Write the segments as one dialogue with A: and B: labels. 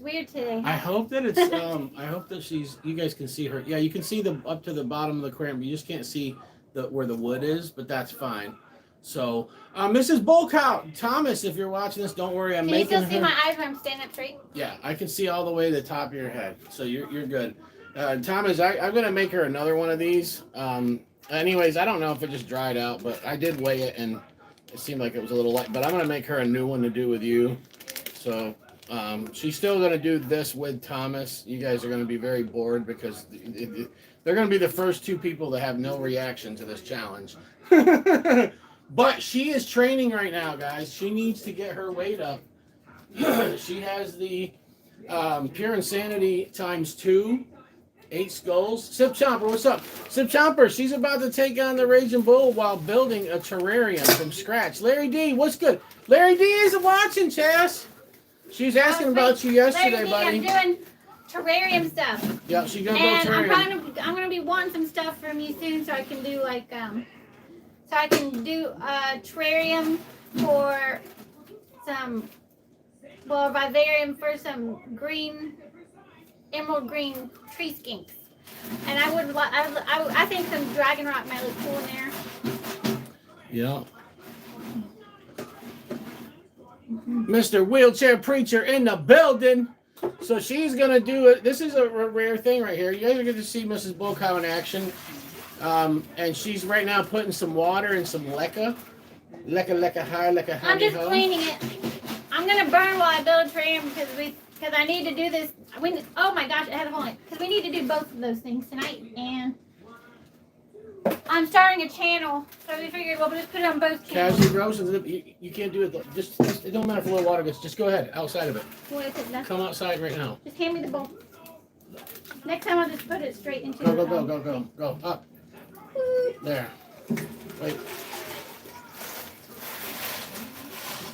A: weird today.
B: I hope that it's I hope that you guys can see her. Yeah, you can see the up to the bottom of the aquarium. You just can't see where the wood is, but that's fine. So, Mrs. Bullcow, Thomas, if you're watching this, don't worry. I'm
A: Can you
B: making
A: still see
B: her.
A: my eyes when I'm standing up straight?
B: Yeah, I can see all the way to the top of your head. So you're good. Thomas, I'm gonna make her another one of these. Anyways, I don't know if it just dried out, but I did weigh it and it seemed like it was a little light. But I'm gonna make her a new one to do with you. So she's still gonna do this with Thomas. You guys are gonna be very bored because they're gonna be the first two people that have no reaction to this challenge. But she is training right now, guys. She needs to get her weight up. She has the Pure Insanity ×2, 8 skulls. Sip Chomper, what's up? Sip Chomper, she's about to take on the Raging Bull while building a terrarium from scratch. Larry D, what's good? Larry D isn't watching, Chas. She was asking about you yesterday,
A: Larry D,
B: buddy.
A: I'm doing terrarium stuff.
B: Yeah, she's gonna build terrarium.
A: I'm gonna be wanting some stuff from you soon, so I can do like so I can do a terrarium for some, well, a vivarium for some green, emerald green tree skinks. And I think some dragon rock might look cool in there.
B: Yeah. Mr. Wheelchair Preacher in the building. So she's gonna do it. This is a rare thing right here. You guys are going to see Mrs. Bullcow in action. And she's right now putting some water and some leca. Leca, hi, leca, honey.
A: I'm just cleaning it. I'm gonna burn while I build a terrarium because I need to do this. Oh my gosh, I had a hole in it. Because we need to do both of those things tonight. And I'm starting a channel, so we figured we'll just put it on both channels.
B: Casually roasting. You can't do it. Just it don't matter if a little water gets. Just go ahead outside of it.
A: What is it?
B: Come outside right now.
A: Just hand me the bowl. Next time I'll just put it straight into
B: Go up. There. Wait.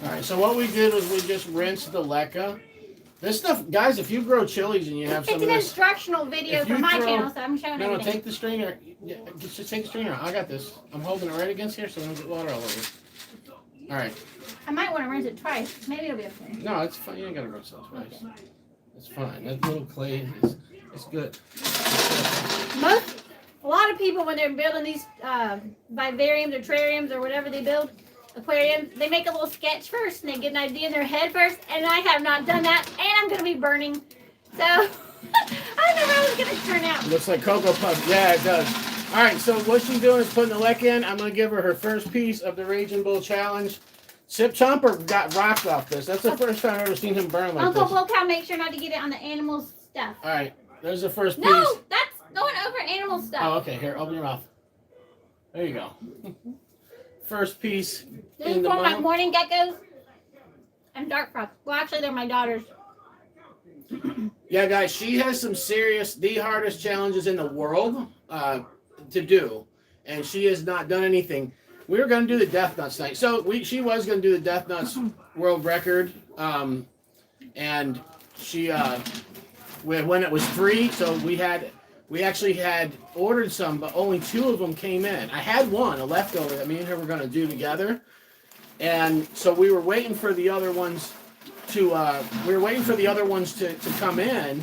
B: All right. So what we did was we just rinsed the leca. This stuff, guys. If you grow chilies and you have some
A: It's
B: of
A: an
B: this,
A: instructional video for my channel, so I'm showing
B: no,
A: everything.
B: take the strainer. Yeah, just take the strainer. I got this. I'm holding it right against here, so I don't get water all over. All right.
A: I might want to rinse it twice. Maybe it'll be okay.
B: No, it's fine. You ain't gotta rinse it twice.
A: Okay.
B: It's fine. That little clay is good.
A: A lot of people when they're building these vivariums or terrariums or whatever they build, aquariums, they make a little sketch first and they get an idea in their head first. And I have not done that, and I'm gonna be burning. So I don't know how it's gonna turn out.
B: Looks like Cocoa Puff. Yeah, it does. All right, so what she's doing is putting the leca in. I'm going to give her first piece of the Raging Bull Challenge. Sip Chomper got rocked off this. That's the first time I've ever seen him burn like
A: Uncle
B: this.
A: Bullcow, make sure not to get it on the animals' stuff.
B: All right, there's the first piece.
A: No, that's going over animal stuff.
B: Oh, okay. Here, open your mouth. There you go. First piece
A: This is
B: in the
A: for my
B: mouth.
A: morning geckos and dark frogs. Well, actually, they're my daughters.
B: Yeah, guys, she has some serious, the hardest challenges in the world to do, and she has not done anything. We were going to do the Death Nuts tonight, so she was going to do the Death Nuts world record, and she when it was free, so we actually had ordered some, but only 2 of them came in. I had one, a leftover that me and her were going to do together, and so we were waiting for the other ones to come in,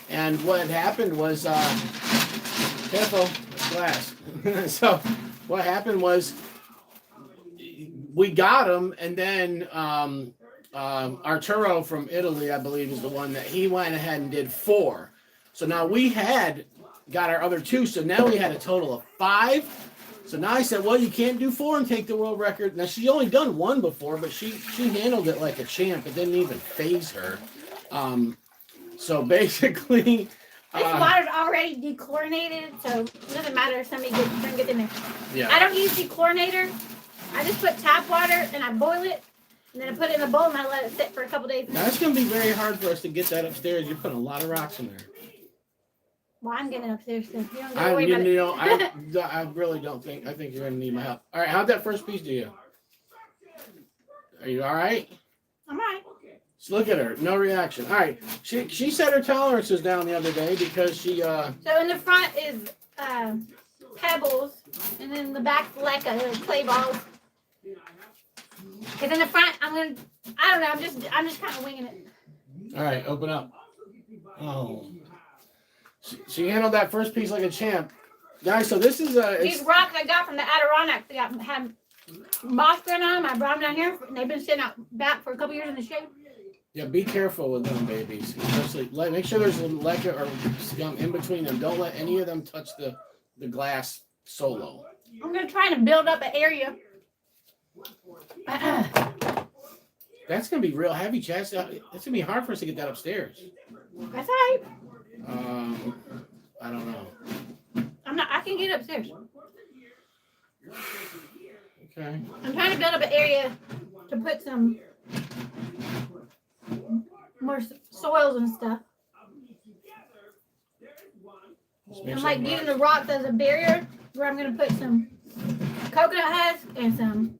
B: and what had happened was careful, glass. So what happened was we got them, and then Arturo from Italy, I believe, is the one that he went ahead and did 4. So now we had got our other 2, so now we had a total of 5. So now I said, well, you can't do 4 and take the world record. Now, she's only done 1 before, but she handled it like a champ. It didn't even faze her. So basically...
A: This water's already dechlorinated, so it doesn't matter if somebody brings it in there.
B: Yeah.
A: I don't use dechlorinator. I just put tap water and I boil it, and then I put it in a bowl and I let it sit for a couple days.
B: Now, it's going to be very hard for us to get that upstairs. You're putting a lot of rocks in there.
A: Well, I'm getting upstairs, so you don't have to worry about it.
B: I really don't think. I think you're going to need my help. All right, how'd that first piece do you? Are you all right?
A: I'm all right.
B: So look at her, no reaction. All right, she set her tolerances down the other day because she.
A: So in the front is pebbles, and then the back leca, clay balls. Because in the front, I don't know, I'm just kind of winging it.
B: All right, open up. Oh. She handled that first piece like a champ. Guys, so this is
A: These rocks I got from the Adirondacks, they had moss growing on them. I brought them down here. They've been sitting out back for a couple years in the shade.
B: Yeah, be careful with them babies. Especially, make sure there's leca or scum in between them. Don't let any of them touch the glass solo.
A: I'm going to try to build up an area.
B: That's going to be real heavy, Chaz. It's going to be hard for us to get that upstairs.
A: That's all right.
B: I don't know.
A: I can get upstairs.
B: Okay.
A: I'm trying to build up an area to put some more soils and stuff. I'm like using the rocks as a barrier where I'm going to put some coconut husk and some.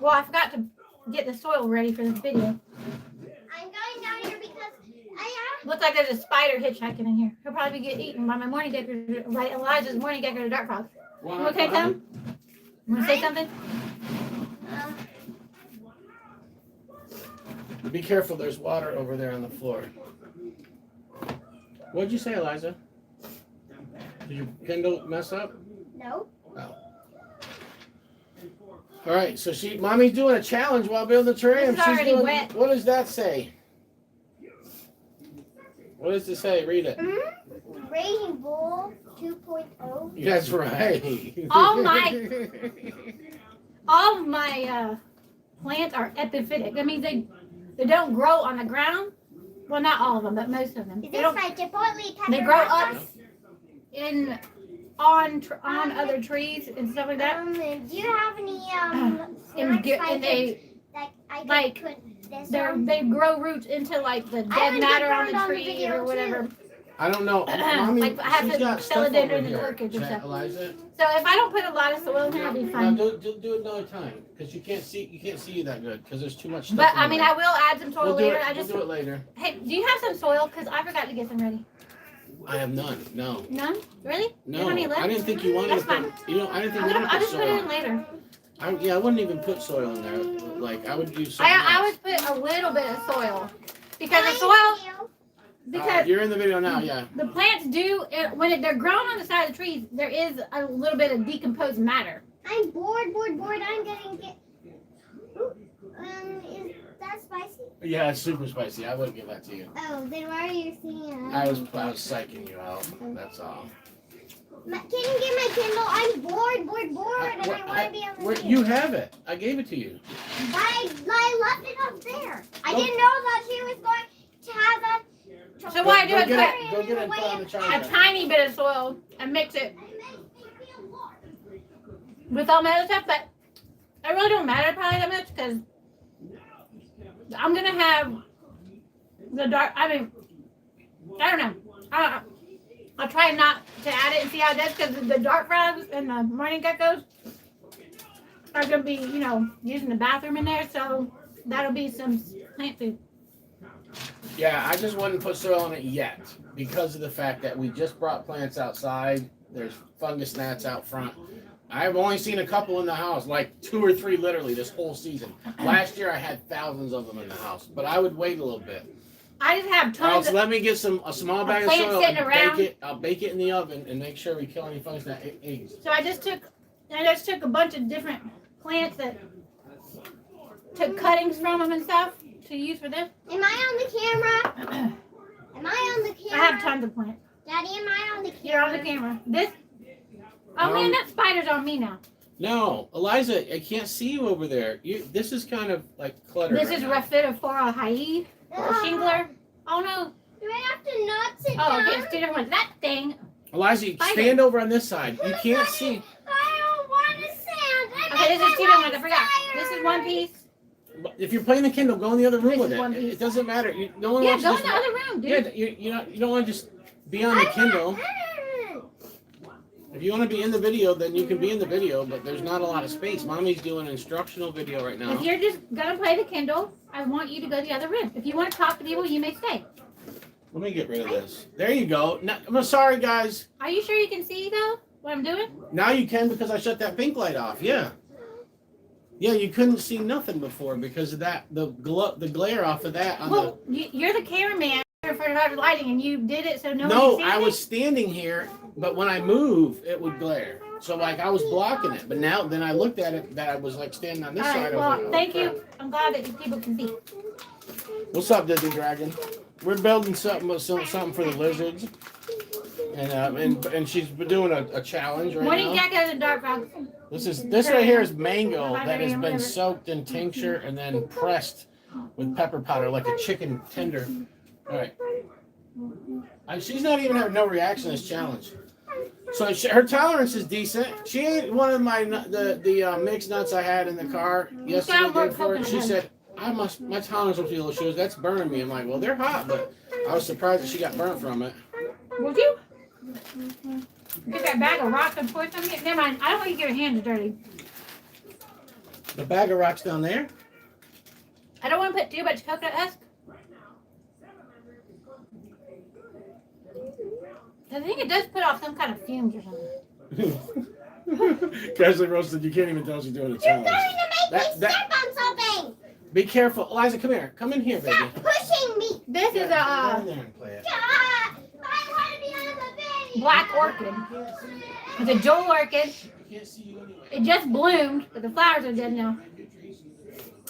A: Well, I forgot to get the soil ready for this video.
C: I'm going down here because
A: Looks like there's a spider hitchhiking in here. He'll probably get eaten by my morning gecker, by Elijah's morning gecker, the dark fox. You okay, Tom? You want to say something?
B: Be careful, there's water over there on the floor. What'd you say, Eliza? Did your Kindle mess up?
C: No.
B: Oh. All right, so Mommy's doing a challenge while building the terrarium.
A: It's already wet.
B: What does that say? What does it say? Read it.
C: Rainbow 2.0.
B: That's right.
A: All my plants are epiphytic. That means they don't grow on the ground. Well, not all of them, but most of them.
C: Is this my Chipotle pepper?
A: They grow up on other trees and stuff like that.
C: Do you have any
A: And
C: that I
A: like,
C: could put this on?
A: They grow roots into like the dead matter on the tree or whatever.
B: I don't know. Mommy,
A: Like I have
B: she's
A: to
B: got stuff over
A: philodendron and
B: here.
A: orchids and stuff.
B: Eliza.
A: So if I don't put a lot of soil in here, I'll be fine.
B: No, do it another time because you can't see you that good because there's too much stuff.
A: But
B: in
A: I mean,
B: there.
A: I will add some soil later.
B: We'll do it later.
A: Hey, do you have some soil? Because I forgot to get some ready.
B: I have none. No.
A: None? Really?
B: No.
A: You don't need left?
B: I didn't think you wanted
A: That's
B: to put.
A: fine.
B: You know, I didn't think you
A: I'll
B: wanted to put
A: just put it in
B: soil.
A: later.
B: I wouldn't even put soil in there. Like I would use something
A: I
B: else.
A: would put a little bit of soil because the
C: Thank
A: soil.
C: you.
A: Because
B: you're in the video now, yeah.
A: the plants do when they're growing on the side of the trees, there is a little bit of decomposed matter.
C: I'm bored. I'm getting get. Is that spicy?
B: Yeah, it's super spicy. I wouldn't give that to you.
C: Oh, then why are you saying?
B: I was psyching you out. That's all.
C: Can you get my Kindle? I'm bored, and I want to be on the video.
B: You have it. I gave it to you.
C: I left it up there. I didn't know that she was going to have that.
A: So what I do is
B: Go
A: put
B: get it and put it on the
A: a
B: charger.
A: tiny bit of soil and mix it with all my other stuff, but it really don't matter probably that much because I'm gonna have the dark. I mean, I don't know. I'll try not to add it and see how it does because the dark frogs and the morning geckos are gonna be, using the bathroom in there, so that'll be some plant food.
B: Yeah, I just wouldn't put soil on it yet because of the fact that we just brought plants outside. There's fungus gnats out front. I've only seen a couple in the house, like 2 or 3 literally this whole season. Last year I had thousands of them in the house, but I would wait a little bit.
A: I just have tons of
B: Let me get a small bag of
A: plants
B: soil
A: sitting
B: and
A: around.
B: bake it. I'll bake it in the oven and make sure we kill any fungus gnat eggs.
A: So I just took a bunch of different plants that took cuttings from them and stuff to use for this.
C: Am I on the camera? Am I on the camera?
A: I have tons of plants.
C: Daddy, am I on the camera?
A: You're on the camera. This. Oh man, that spider's on me now.
B: No, Eliza, I can't see you over there. This is kind of like clutter.
A: This
B: right
A: is
B: now.
A: Raphidophora hyee, the shingler. Oh no.
C: Do I have to not sit
A: Oh,
C: down?
A: okay, it's 2 different ones. That thing.
B: Eliza,
A: Spider.
B: stand over on this side. You can't see.
C: I don't want to stand.
A: Okay, this is 2 different ones. I forgot. This is one piece.
B: If you're playing the Kindle, go in the other room
A: This
B: with
A: is
B: it.
A: one piece.
B: It doesn't matter. No one
A: Yeah,
B: wants
A: go
B: to
A: in the other room, dude.
B: Yeah, you don't want to just be on the Kindle. If you want to be in the video, then you can be in the video, but there's not a lot of space. Mommy's doing an instructional video right now.
A: If you're just gonna play the Kindle, I want you to go to the other room. If you want to talk to people, you may stay.
B: Let me get rid of this. There you go. No, I'm sorry, guys.
A: Are you sure you can see though what I'm doing?
B: Now you can because I shut that pink light off. Yeah. Yeah, you couldn't see nothing before because of that. The glare off of that. On
A: Well, you're the cameraman for the lighting, and you did it so no one
B: no,
A: could see
B: I
A: it?
B: was standing here, but when I move, it would glare. So like I was blocking it, but now then I looked at it that I was like standing on this
A: All
B: side.
A: right,
B: I
A: well,
B: was like, oh,
A: thank
B: crap.
A: you. I'm glad that people can see.
B: What's up, Disney Dragon? We're building something for the lizards, and she's doing a challenge right
A: Morning
B: now.
A: geckos and dark frogs.
B: This right here is mango that has been soaked in tincture and then pressed with pepper powder like a chicken tender. All right. She's not even having no reaction to this challenge. So her tolerance is decent. She ate one of the mixed nuts I had in the car yesterday day before. She said, my tolerance will be low. She goes, that's burning me. I'm like, well, they're hot, but I was surprised that she got burnt from it.
A: Would you? Get that bag of rocks and pour some in. Never mind. I don't want you to get your hands dirty.
B: The bag of rocks down there?
A: I don't want to put too much coconut husk. I think it does put off some kind of fumes or something.
B: Casually roasted, you can't even tell she's doing a
C: You're
B: challenge.
C: going to make me step on something.
B: Be careful. Eliza, come here. Come in here, baby.
C: Stop pushing me.
A: This is
B: Go in
A: a
B: there and play it.
C: I want to be on the bed.
A: black orchid. It's a jewel orchid.
B: I can't see you anyway.
A: It just bloomed, but the flowers are dead now.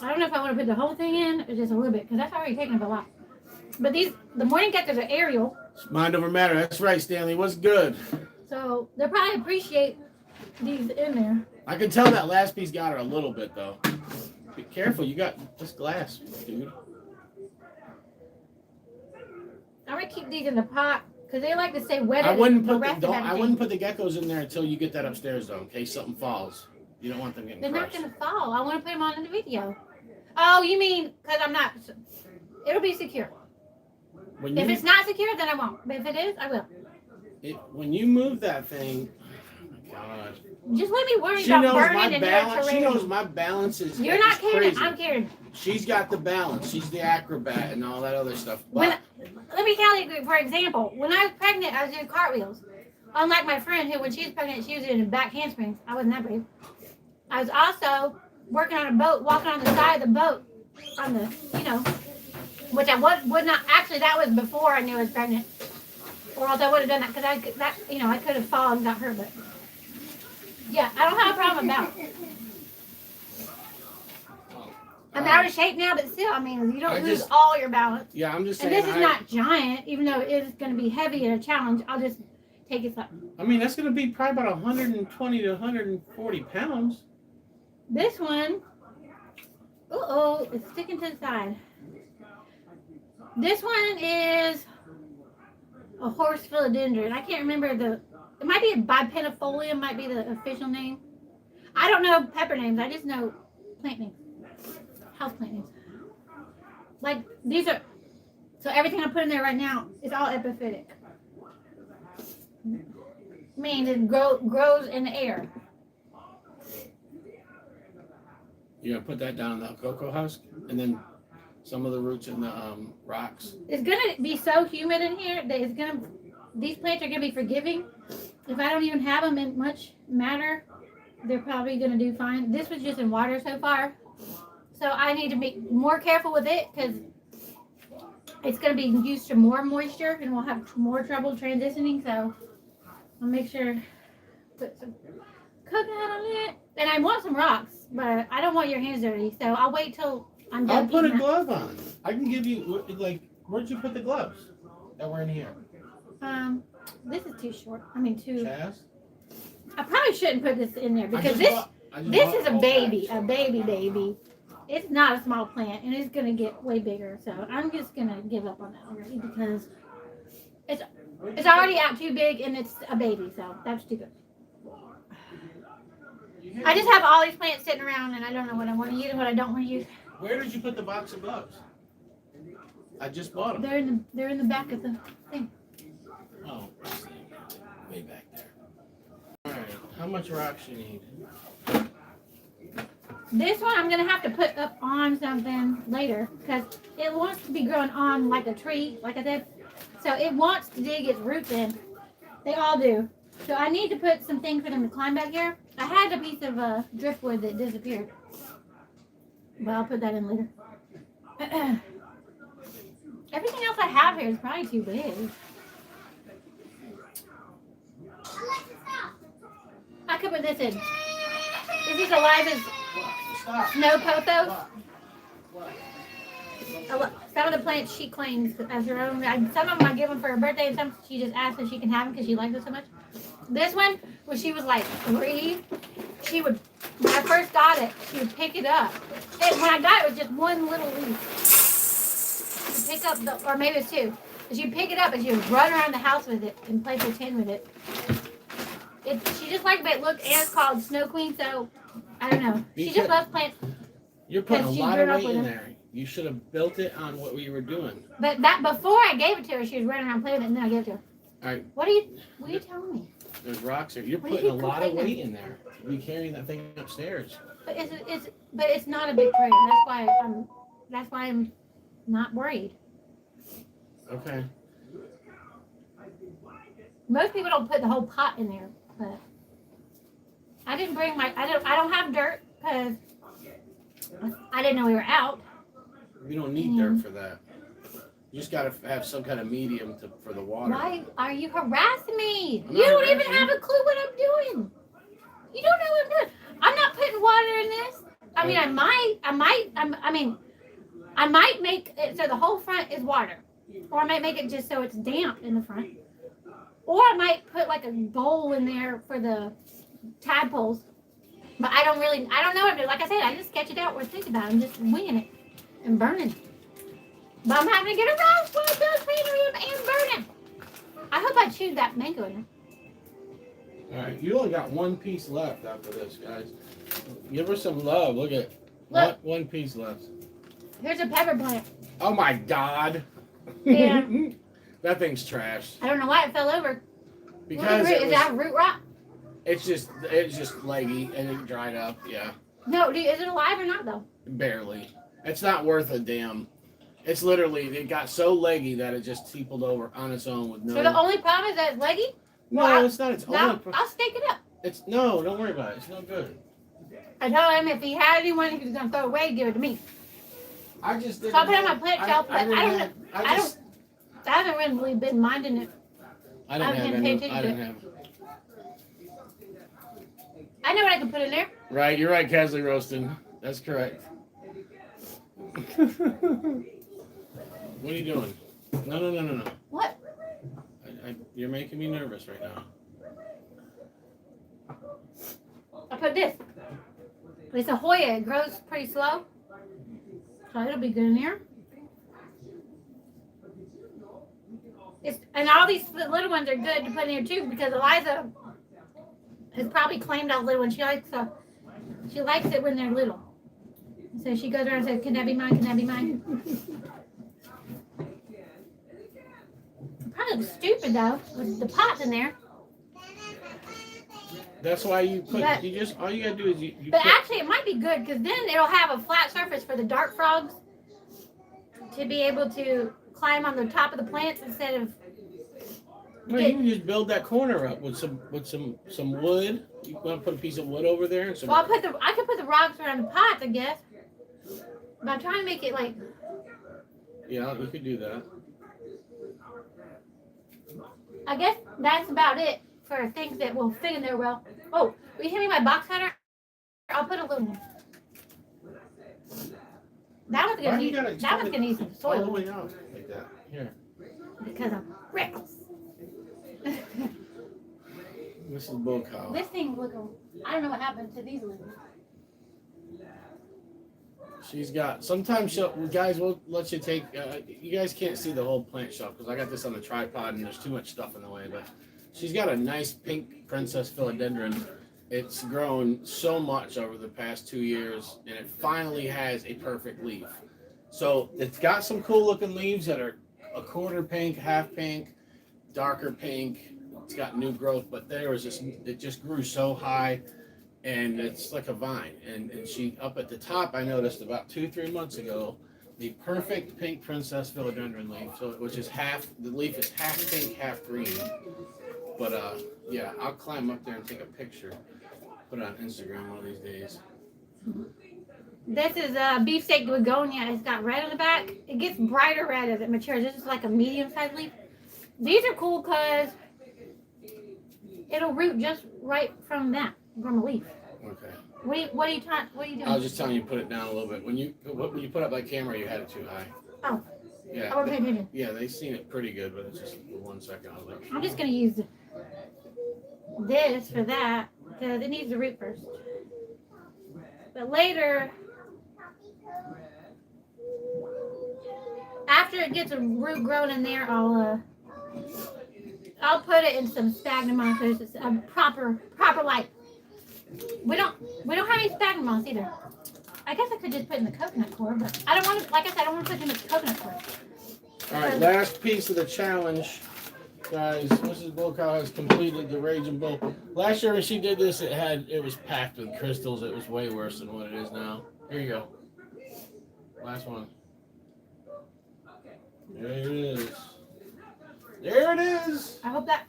A: I don't know if I want to put the whole thing in or just a little bit, because that's already taken up a lot. But the morning geckos are aerial,
B: Mind over matter. That's right, Stanley. What's good?
A: so they'll probably appreciate these in there.
B: I can tell that last piece got her a little bit, though. Be careful. You got this glass, dude.
A: I'm gonna keep these in the pot because they like to stay wetter
B: I wouldn't
A: than the
B: put
A: rest
B: the,
A: of
B: don't, I
A: everything.
B: wouldn't put the geckos in there until you get that upstairs, though, in case something falls. You don't want them getting
A: They're not
B: crushed.
A: gonna fall. I want to put them on in the video. Oh, you mean because I'm not? It'll be secure.
B: When
A: If
B: you,
A: it's not secure, then I won't. But if it is, I will.
B: when you move that thing, oh my God.
A: Just let me worry
B: She
A: about
B: knows my
A: burning in your
B: balance. She knows
A: terrarium.
B: my balance is.
A: You're not
B: is
A: Karen.
B: crazy.
A: I'm Karen.
B: She's got the balance. She's the acrobat and all that other stuff.
A: When,
B: But
A: let me tell you, for example, when I was pregnant, I was doing cartwheels. Unlike my friend who, when she was pregnant, she was doing back handsprings. I wasn't that brave. I was also working on a boat, walking on the side of the boat, on the, which I would not, actually that was before I knew I was pregnant. Or else I would have done that, because I could have fallen and got hurt, but yeah, I don't have a problem about it. I'm out of shape now, but still, I mean, you don't lose all your balance.
B: yeah, I'm just
A: And
B: saying.
A: this is not giant, even though it is going to be heavy and a challenge. I'll just take it slow.
B: I mean, that's going to be probably about 120 to 140 pounds.
A: This one, it's sticking to the side. This one is a horse philodendron. I can't remember it might be a bipennifolium, might be the official name. I don't know pepper names. I just know plant names, house plant names. Like these are, so everything I put in there right now is all epiphytic. Meaning it grows in the air.
B: You're going to put that down in the cocoa husk and then some of the roots in the rocks.
A: It's gonna be so humid in here that these plants are gonna be forgiving. If I don't even have them in much matter, they're probably gonna do fine. This was just in water so far, so I need to be more careful with it because it's gonna be used to more moisture and we'll have more trouble transitioning. So I'll make sure put some coconut on it. And I want some rocks, but I don't want your hands dirty, so I'll wait till I'm done.
B: I'll put a
A: eating that.
B: glove on. I can give you, where'd you put the gloves that were in here?
A: This is too short. I mean, too.
B: Chaz?
A: I probably shouldn't put this in there because
B: I just
A: this
B: bought
A: is a
B: all
A: baby,
B: packs.
A: a baby. It's not a small plant, and it's gonna get way bigger. So I'm just gonna give up on that already because it's already out too big, and it's a baby. So that's too good. I just have all these plants sitting around, and I don't know what I want to use and what I don't want to use.
B: Where did you put the box of gloves? I just bought them.
A: They're in the back of the thing.
B: Oh, way back there. All right, how much rocks you need?
A: This one I'm gonna have to put up on something later because it wants to be growing on like a tree, like I said. So it wants to dig its roots in. They all do. So I need to put some things for them to climb back here. I had a piece of driftwood that disappeared. But I'll put that in later. Everything else I have here is probably too big. I could put this in. This is Eliza's snow pothos. Some of the plants she claims as her own. Some of them I give them for her birthday, and some she just asks if she can have them because she likes it so much. This one, when she was like 3, she would, when I first got it, she would pick it up. And when I got it, it was just one little leaf. She'd pick up the, or maybe it's 2. She'd pick it up and she would run around the house with it and play pretend with it. She just liked it. Look, and it's called Snow Queen, so I don't know. She just loves plants.
B: You're putting a lot of weight in there. You should have built it on what we were doing.
A: But that before I gave it to her, she was running around playing with it, and then I gave it to her.
B: All right.
A: What are you telling me?
B: There's rocks here. You're putting a lot of weight in there. You're carrying that thing upstairs.
A: But it's not a big tray. That's why I'm not worried.
B: Okay.
A: Most people don't put the whole pot in there, but I didn't bring my. I don't have dirt because I didn't know we were out.
B: You don't need dirt for that. You just gotta have some kind of medium for the water.
A: Why are you harassing me? You don't even have a clue what I'm doing. You don't know what I'm doing. I'm not putting water in this. I mean, I might make it so the whole front is water, or I might make it just so it's damp in the front, or I might put like a bowl in there for the tadpoles. But I don't know what I'm doing. Like I said, I just sketch it out or think about it. I'm just winging it and burning. But I'm having to get a roast while I'm doing Terrarium and burning. I hope I chewed that mango in there.
B: All right, you only got one piece left after this, guys. Give her some love. Look at one piece left.
A: Here's a pepper plant.
B: Oh my God.
A: Yeah.
B: That thing's trash.
A: I don't know why it fell over.
B: Because
A: is that root rot?
B: It's just leggy and it dried up. Yeah.
A: No, is it alive or not though?
B: Barely. It's not worth a damn. It's literally, it got so leggy that it just teepled over on its own with no.
A: So the only problem is that it's leggy?
B: No, it's not its only problem.
A: I'll stake it up.
B: No, don't worry about it. It's no good.
A: I told him if he had anyone he was going to throw away, give it to me.
B: I just didn't.
A: So I'll put it on my plant shelf, but I haven't really been minding it.
B: I didn't have.
A: I know what I can put in there.
B: Right, you're right, Casley Roasting. That's correct. What are you doing? No.
A: What?
B: You're making me nervous right now.
A: I put this. It's a Hoya. It grows pretty slow. So it'll be good in here. And all these little ones are good to put in here too because Eliza has probably claimed all the little ones. She likes it when they're little. So she goes around and says, "Can that be mine? Can that be mine?" Probably looks stupid though with the pots in there.
B: That's why you put. All you gotta do is you.
A: But actually, it might be good because then it'll have a flat surface for the dart frogs to be able to climb on the top of the plants instead of.
B: Well, you can just build that corner up with some wood. You want to put a piece of wood over there? And some...
A: Well, I could put the rocks around the pots, I guess. But I'm trying to make it like.
B: Yeah, you could do that.
A: I guess that's about it for things that will fit in there well. Oh, will you hand me my box cutter? I'll put a little one. That one's gonna need some soil.
B: All the way out like that. Here.
A: Because I'm reckless.
B: This is bull cow.
A: This thing I don't know what happened to these ones.
B: She's got. Sometimes guys will let you take. You guys can't see the whole plant shelf because I got this on the tripod and there's too much stuff in the way. But she's got a nice pink princess philodendron. It's grown so much over the past 2 years, and it finally has a perfect leaf. So it's got some cool looking leaves that are a quarter pink, half pink, darker pink. It's got new growth, but it just grew so high. And it's like a vine. And she, up at the top, I noticed about 2-3 months ago, the perfect pink princess philodendron leaf. So, the leaf is half pink, half green. But, yeah, I'll climb up there and take a picture. Put it on Instagram one of these days.
A: This is beefsteak begonia. It's got red on the back. It gets brighter red as it matures. This is like a medium-sized leaf. These are cool because it'll root just right from a leaf.
B: Okay.
A: What are you doing?
B: I was just telling you to put it down a little bit. When you put up that camera, you had it too high.
A: Oh.
B: Yeah.
A: I wasn't paying attention.
B: Yeah, they seen it pretty good, but it's just for 1 second. I was like,
A: I'm just gonna use this for that because it needs to root first. But later, after it gets a root grown in there, I'll put it in some sphagnum moss. So it's a proper light. We don't have any sphagnum moss either. I guess I could just put in the coconut core, but I don't want to. Like I said, I don't want to put too much coconut core.
B: all right, last piece of the challenge, guys. Mrs. Bullcow has completed the Raging Bull. Last year when she did this, it was packed with crystals. It was way worse than what it is now. Here you go. Last one. There it is. There it is.
A: I hope that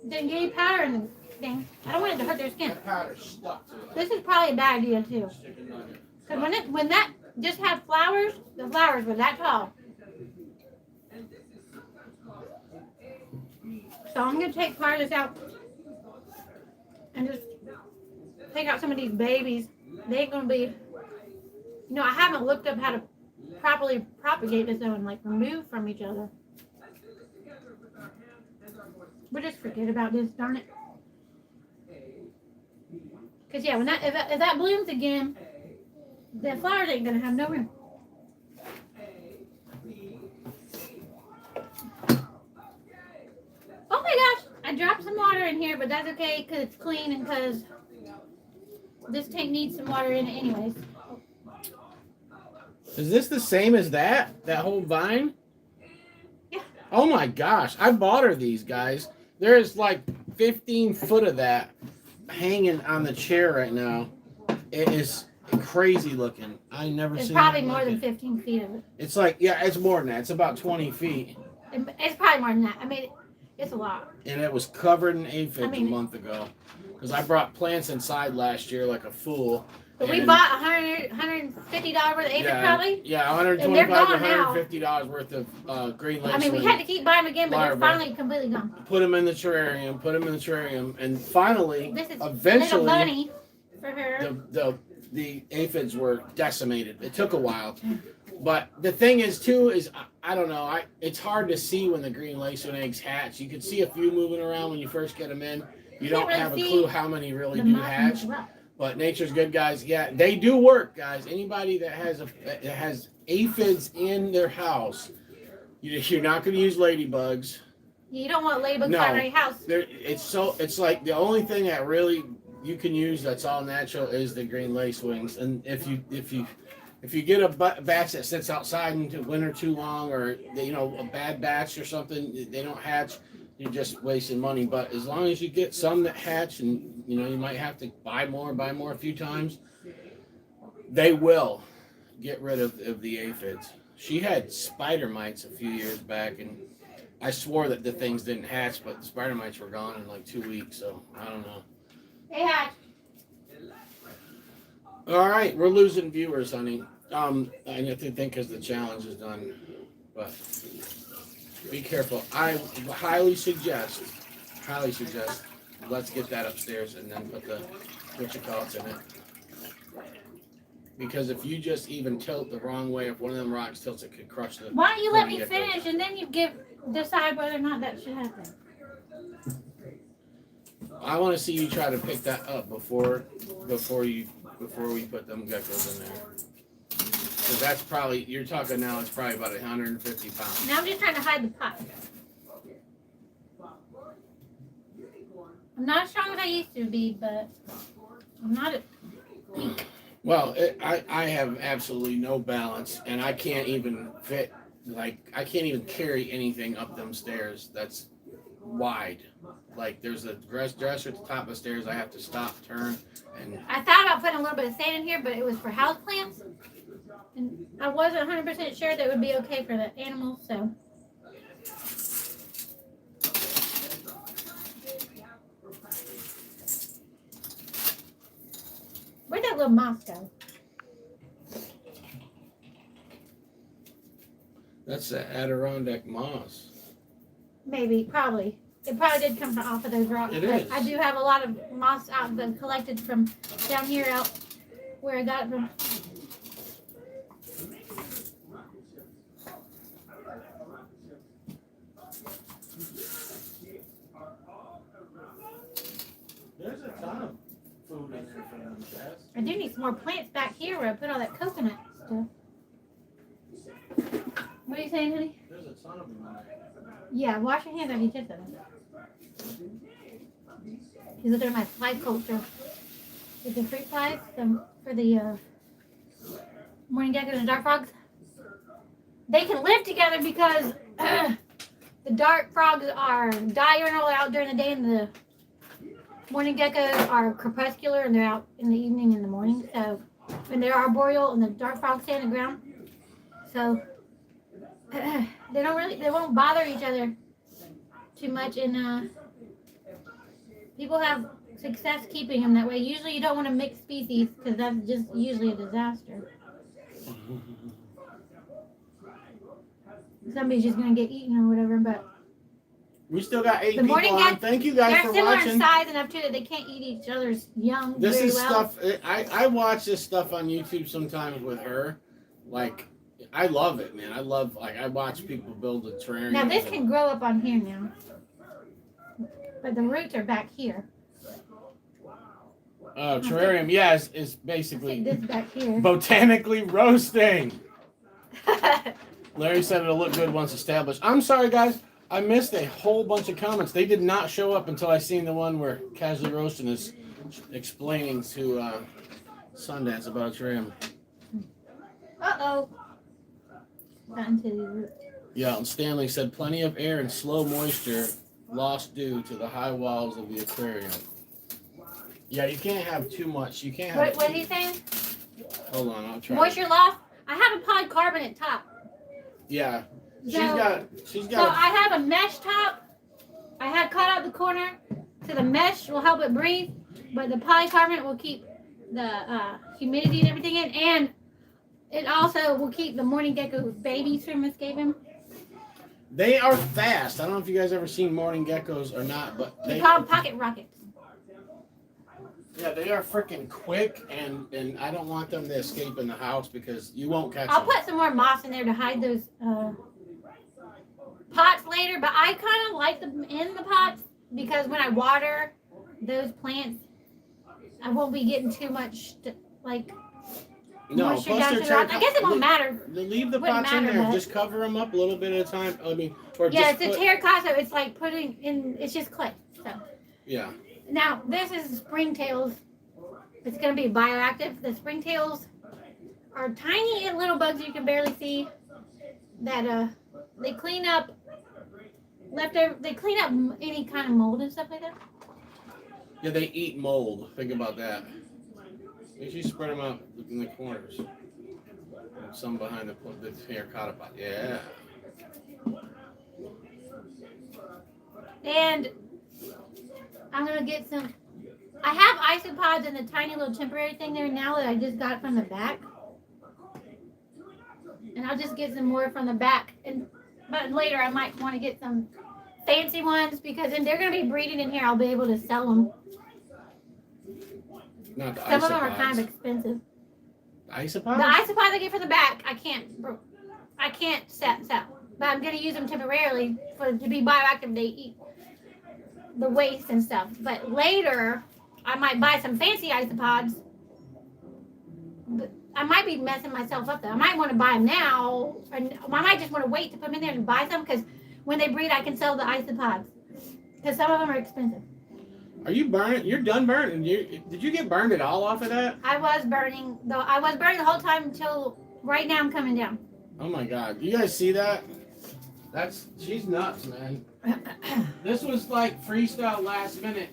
A: didn't get any powder in the thing. I don't want it to hurt their skin.
B: That powder stuck to it.
A: This is probably a bad idea too.
B: Chicken nugget.
A: Because when that just had flowers, the flowers were that tall. So I'm going to take part of this out and just take out some of these babies. They ain't going to be, I haven't looked up how to properly propagate this though and like remove from each other. We'll just forget about this, darn it. Because yeah, if that blooms again, the flowers ain't going to have no room. Oh my gosh, I dropped some water in here, but that's okay because it's clean and because this tank needs some water in it anyways.
B: Is this the same as that whole vine?
A: Yeah.
B: Oh my gosh, I bought her these, guys. There's like 15 foot of that hanging on the chair right now. It is crazy looking. I never seen.
A: It's probably
B: that
A: more than
B: it.
A: 15 feet of it.
B: It's like, yeah, it's more than that. It's about 20 feet.
A: It's probably more than that. I mean, it's a lot.
B: And it was covered in aphids
A: I mean,
B: a month ago. Because I brought plants inside last year like a fool.
A: But we bought $150 worth of aphids probably.
B: Yeah, $125
A: And they're
B: to
A: gone now.
B: $150 worth of green lace.
A: I mean, we had to keep buying them again, but they're
B: larvae.
A: finally completely gone.
B: Put them in the terrarium, and finally,
A: This is
B: eventually,
A: little bunny for her.
B: the aphids were decimated. It took a while, but the thing is too is I don't know. It's hard to see when the green lacewing eggs hatch. You can see a few moving around when you first get them in. You don't
A: really
B: have a
A: see
B: clue how many really
A: The
B: do
A: moth
B: hatch.
A: as well.
B: But nature's good, guys. Yeah, they do work, guys. Anybody that has aphids in their house, you're not going to use ladybugs.
A: You don't want ladybugs
B: No.
A: flying around your house.
B: It's like the only thing that really you can use that's all natural is the green lacewings. And if you get a batch that sits outside in winter too long, or a bad batch or something, they don't hatch. You're just wasting money. But as long as you get some that hatch, and you might have to buy more a few times, they will get rid of the aphids. She had spider mites a few years back, and I swore that the things didn't hatch, but the spider mites were gone in like 2 weeks. So I don't know.
A: They hatch.
B: All right, we're losing viewers, honey. I have to think because the challenge is done, but be careful. I highly suggest, let's get that upstairs and then put the what in it. Because if you just even tilt the wrong way, if one of them rocks tilts, it could crush the.
A: Why don't you let me
B: geckos.
A: finish and then you decide whether or not that should happen?
B: I want to see you try to pick that up before we put them geckos in there. Because that's probably, you're talking now, it's probably about 150 pounds.
A: Now I'm just trying to hide the pot. I'm not as strong as I used to be, but I'm not a weak.
B: Well, I have absolutely no balance, and I can't even fit, I can't even carry anything up them stairs that's wide. Like, there's a dresser at the top of the stairs. I have to stop, turn, and...
A: I thought about putting a little bit of sand in here, but it was for house plants. And I wasn't 100% sure that it would be okay for the animals, so... Where'd that little mouse go?
B: That's the Adirondack moss.
A: Maybe, probably. It probably did come from off of those rocks.
B: It
A: but
B: is.
A: I do have a lot of moss out that collected from down here out where I got it from.
B: There's a ton of food in there for them, Jess.
A: I do need some more plants back here where I put all that coconut stuff. What are you saying, honey?
B: There's a ton of them in there.
A: Yeah, wash your hands after you touch them. He's looking at my fly culture. With the fruit flies for the morning geckos and dark frogs. They can live together because the dark frogs are diurnal out during the day and the morning geckos are crepuscular and they're out in the evening and the morning. So, and they're arboreal and the dark frogs stay on the ground. So, they won't bother each other too much. And people have success keeping them that way. Usually you don't want to mix species because that's just usually a disaster. Somebody's just going to get eaten or whatever, but
B: We still got 8
A: the
B: people
A: morning
B: on. Thank you guys
A: they're
B: for
A: similar in
B: watching.
A: size enough too that they can't eat each other's young
B: This
A: very
B: is
A: well.
B: stuff I watch this stuff on YouTube sometimes with her. Like I love it, man. I watch people build a terrarium.
A: Now this can grow up on here now, but the roots are back here.
B: Terrarium, yes, is
A: I
B: basically
A: think this back here.
B: botanically roasting. Larry said it'll look good once established. I'm sorry, guys. I missed a whole bunch of comments. They did not show up until I seen the one where Casually Roasting is explaining to Sundance about terrarium.
A: Uh-oh. Got into the root.
B: Yeah, and Stanley said plenty of air and slow moisture lost due to the high walls of the aquarium. Yeah, you can't have too much. You can't have.
A: What is he saying?
B: Hold on, I'll try.
A: Moisture loss? I have a polycarbonate top.
B: Yeah, she's
A: So-
B: got.
A: So I have a mesh top. I had cut out the corner, so the mesh will help it breathe, but the polycarbonate will keep the humidity and everything in, and it also will keep the morning gecko babies from escaping.
B: They are fast. I don't know if you guys ever seen morning geckos or not, but
A: We
B: they.
A: call them pocket rockets.
B: Yeah, they are freaking quick, and I don't want them to escape in the house because you won't catch
A: I'll
B: them.
A: put some more moss in there to hide those pots later, but I kind of like them in the pots because when I water those plants, I won't be getting too much
B: No,
A: moisture
B: plus
A: down
B: they're
A: to the rock. I guess it won't matter.
B: Leave the
A: Wouldn't
B: pots in
A: matter,
B: there.
A: but-
B: Just cover them up a little bit at a time. I mean, or
A: Yeah,
B: just
A: it's a terracotta. It's like putting in. It's just clay. So
B: yeah.
A: now this is springtails. It's gonna be bioactive. The springtails are tiny little bugs you can barely see. That they clean up leftover. They clean up any kind of mold and stuff like that.
B: Yeah, they eat mold. Think about that. Make sure you spread them out in the corners. And some behind the terracotta pot. Yeah.
A: And I'm gonna get some. I have isopods in the tiny little temporary thing there now that I just got from the back. And I'll just get some more from the back. But later I might want to get some fancy ones because then they're gonna be breeding in here. I'll be able to sell them.
B: Not the
A: Some of them are
B: isopods.
A: kind of expensive.
B: Isopods?
A: The isopods I get from the back, I can't sell. But I'm gonna use them temporarily to be bioactive. They eat the waste and stuff. But later, I might buy some fancy isopods. But I might be messing myself up though. I might want to buy them now, and I might just want to wait to put them in there and buy some because when they breed, I can sell the isopods. Because some of them are expensive.
B: Are you burning? You're done burning. Did you get burned at all off of that?
A: I was burning though. I was burning the whole time until right now. I'm coming down.
B: Oh my God! You guys see that? She's nuts, man. This was like freestyle last minute.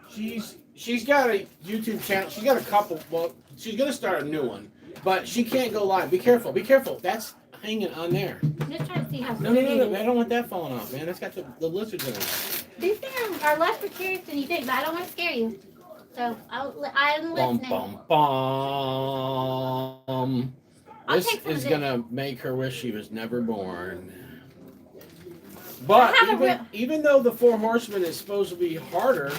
B: She's got a YouTube channel. She's got a couple. Well, she's gonna start a new one, but she can't go live. Be careful. Be careful. That's hanging on there.
A: I'm just trying to see how
B: No.
A: sturdy it is.
B: I don't want that falling off, man. That's got the lizards in it.
A: These things are less precarious than you think, but I don't want to scare you. So I'm
B: Bum
A: listening.
B: bum bum.
A: I'll
B: This
A: take some of
B: is
A: this.
B: gonna make her wish she was never born. But
A: I have a
B: even though the Four Horsemen is supposed to be harder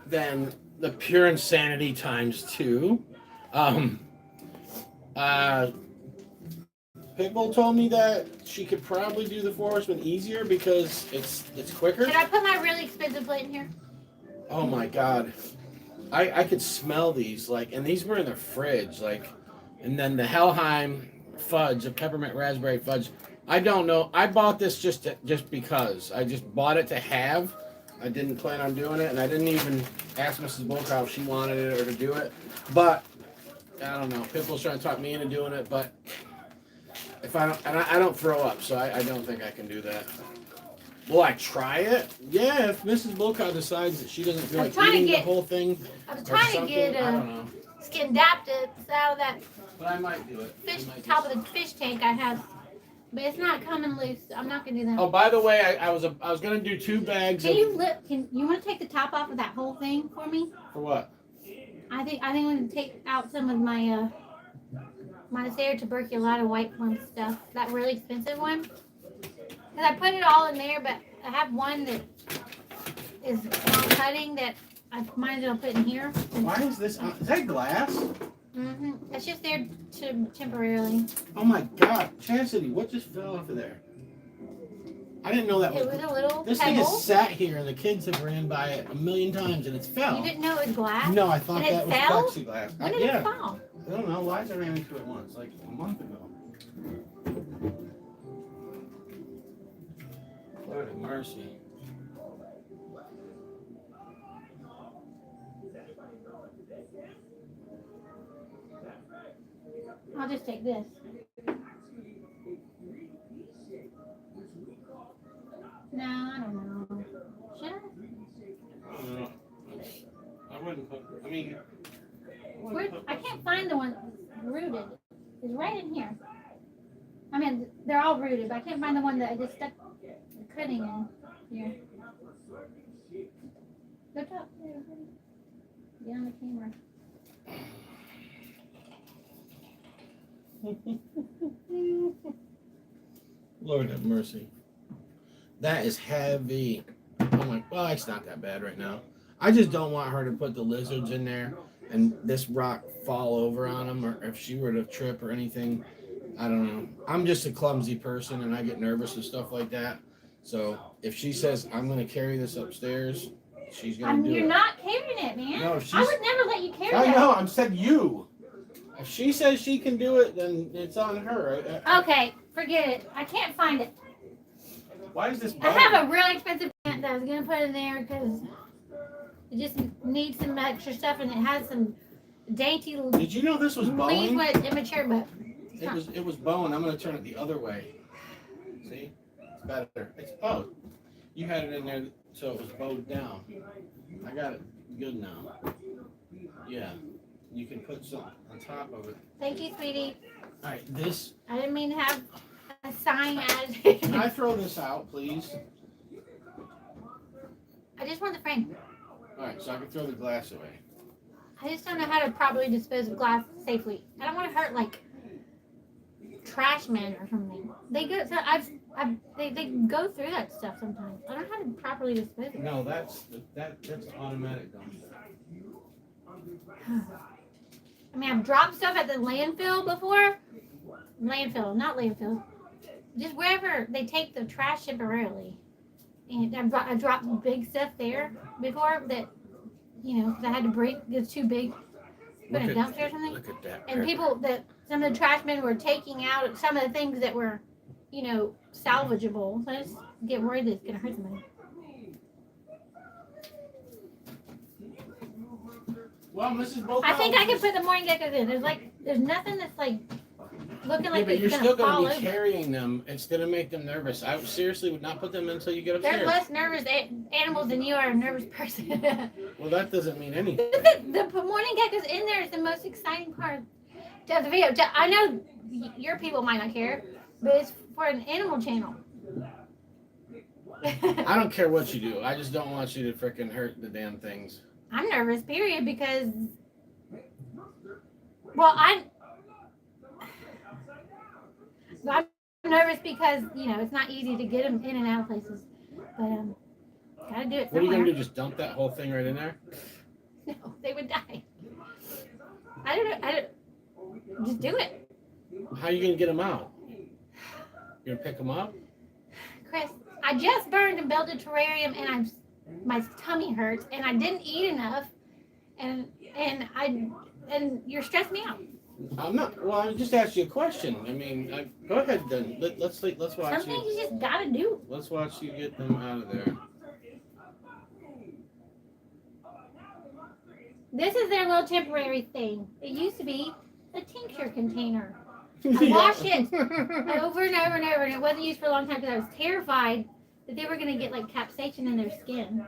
B: than the Pure Insanity times 2, Pitbull told me that she could probably do the Four Horsemen easier because it's quicker.
A: Should I put my really expensive plate in here?
B: Oh my god. I could smell these, like, and these were in the fridge, like, and then the Helheim fudge, the peppermint raspberry fudge. I don't know. I bought this just because. I just bought it to have. I didn't plan on doing it, and I didn't even ask Mrs. Bulkow if she wanted it or to do it. But I don't know. Pitbull's trying to talk me into doing it, but if I don't, and I don't throw up, so I don't think I can do that. Will I try it? Yeah, if Mrs. Bulkow decides that she doesn't feel like eating the whole thing.
A: I was trying to get
B: I don't know.
A: skin adapted out of that
B: But I might do it.
A: fish top of the fish tank I have. But it's not coming loose. I'm not gonna do that.
B: Oh, by the way, I was gonna do 2 bags
A: Can
B: of.
A: you want to take the top off of that whole thing for me?
B: For what?
A: I think I'm gonna take out some of my my Sarah tuberculata white plum stuff. That really expensive one. Cause I put it all in there, but I have one that is cutting that I might as well put in here.
B: Why is this? Is that glass?
A: It's just there temporarily.
B: Oh my God, Chastity, what just fell off of there? I didn't know that
A: It was a little
B: This thing
A: pebble.
B: has sat here, and the kids have ran by it a million times, and it's fell.
A: You didn't know it was glass?
B: No, I thought
A: And it
B: that was
A: fell?
B: plexiglass.
A: When did
B: Yeah.
A: it fall?
B: I don't know. Why I ran into it once, like a month ago. Lord have mercy.
A: I'll just take this. No, I don't know. Should I?
B: I wouldn't put. I mean,
A: I can't find the one that's rooted. It's right in here. I mean, they're all rooted, but I can't find the one that I just stuck the cutting in here. Go top. Get on the camera.
B: Lord have mercy. That is heavy. I'm like, well, it's not that bad right now. I just don't want her to put the lizards in there and this rock fall over on them, or if she were to trip or anything. I don't know. I'm just a clumsy person, and I get nervous and stuff like that. So if she says I'm going to carry this upstairs, she's going to do it.
A: You're not carrying it, man.
B: No,
A: I would never let you carry
B: I
A: that.
B: know. I'm said you. If she says she can do it, then it's on her.
A: Okay, forget it. I can't find it.
B: Why is this?
A: I have a really expensive plant that I was gonna put in there because it just needs some extra stuff, and it has some dainty
B: Did you know this was
A: leaves
B: bone?
A: when it's immature, but
B: It was bone. I'm gonna turn it the other way. See, it's better. It's you had it in there so it was bowed down. I got it good now. Yeah, you can put some on top of it.
A: thank you, sweetie.
B: All right, this.
A: I didn't mean to have a sign added.
B: Can I throw this out, please?
A: I just want the frame.
B: All right, so I can throw the glass away.
A: I just don't know how to properly dispose of glass safely. I don't want to hurt like trash men or something. They go. So they go through that stuff sometimes. I don't know how to properly dispose of it.
B: No, that's automatic dumpster.
A: I mean, I've dropped stuff at the landfill before. Not landfill. Just wherever they take the trash temporarily. And I dropped big stuff there before that, because I had to bring, it was too big. Put in a dumpster or something.
B: Look at that.
A: And some of the trash men were taking out some of the things that were, salvageable. So I just get worried that it's going to hurt somebody.
B: Well, Mrs. Bulkow,
A: I think I can put the morning geckos in. There's nothing that's like looking like
B: but
A: it's
B: you're
A: gonna
B: still
A: fall
B: going to be
A: over.
B: carrying them. It's going to make them nervous. I seriously would not put them until you get upstairs.
A: They're less nervous animals than you are a nervous person.
B: Well, that doesn't mean anything.
A: the morning geckos in there is the most exciting part of the video. I know your people might not care, but it's for an animal channel.
B: I don't care what you do. I just don't want you to frickin' hurt the damn things.
A: I'm nervous, period, because I'm nervous because, you know, it's not easy to get them in and out of places. But gotta do it
B: What are you
A: somewhere.
B: gonna do? Just dump that whole thing right in there?
A: No, they would die. I don't know. Just do it.
B: How are you gonna get them out? You're gonna pick them up?
A: Chris, I just burned and built a terrarium and my tummy hurts and I didn't eat enough and you're stressing me out.
B: I'm not. Well, I just asked you a question. I mean, go ahead then. Let's watch
A: Some things
B: you.
A: you just gotta do.
B: Let's watch you get them out of there.
A: This is their little temporary thing. It used to be a tincture container. I washed it over and over and over, and it wasn't used for a long time because I was terrified that they were gonna get like capsaicin in their skin.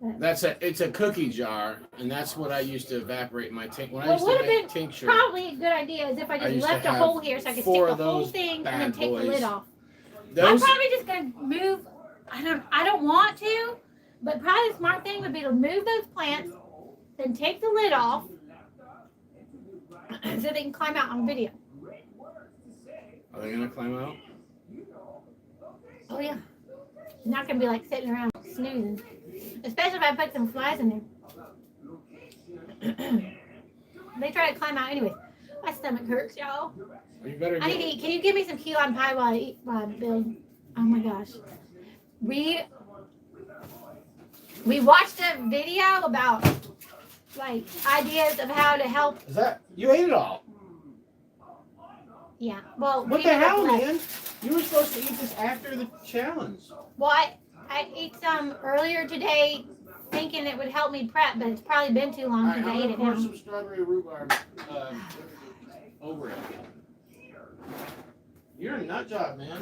B: It's a cookie jar, and that's what I used to evaporate my tincture. When I
A: What
B: used
A: would
B: to
A: have
B: make
A: been
B: tincture,
A: probably a good idea is if I
B: I
A: just
B: used to
A: left a
B: have
A: hole here so I could stick
B: 4
A: the
B: of
A: whole
B: those
A: thing and then
B: bad
A: take the
B: boys.
A: lid off. I'm
B: those
A: probably just gonna move. I don't want to, but probably the smart thing would be to move those plants, then take the lid off, so they can climb out on video.
B: are they gonna climb out?
A: Oh yeah, not gonna be like sitting around snoozing, especially if I put some flies in there. They try to climb out anyways. My stomach hurts, y'all.
B: You better
A: I need to eat. Can you give me some key lime pie while I build? Oh my gosh. We watched a video about like ideas of how to help.
B: Is that you ate it all?
A: Yeah. Well,
B: What
A: we
B: the
A: never
B: hell,
A: left.
B: man? You were supposed to eat this after the challenge.
A: Well, I ate some earlier today, thinking it would help me prep, but it's probably been too long
B: All right,
A: since
B: I'm
A: I ate
B: gonna
A: it
B: pour
A: now.
B: some strawberry rhubarb over it. You're a nut job, man.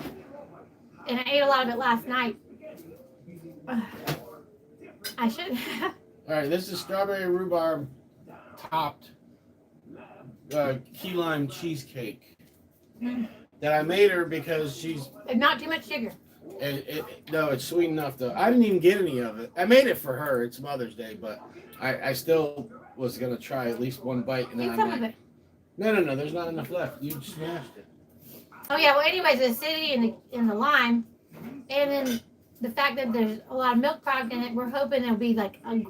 A: And I ate a lot of it last night. I should have.
B: All right, this is strawberry rhubarb topped key lime cheesecake that I made her because she's.
A: And not too much sugar.
B: No, it's sweet enough though. I didn't even get any of it. I made it for her. It's Mother's Day, but I still was gonna try at least one bite, and then
A: Eat some of it.
B: No. There's not enough left. You smashed it.
A: Oh yeah. Well, anyways, the acidity in the lime, and then the fact that there's a lot of milk product in it, we're hoping it'll be like a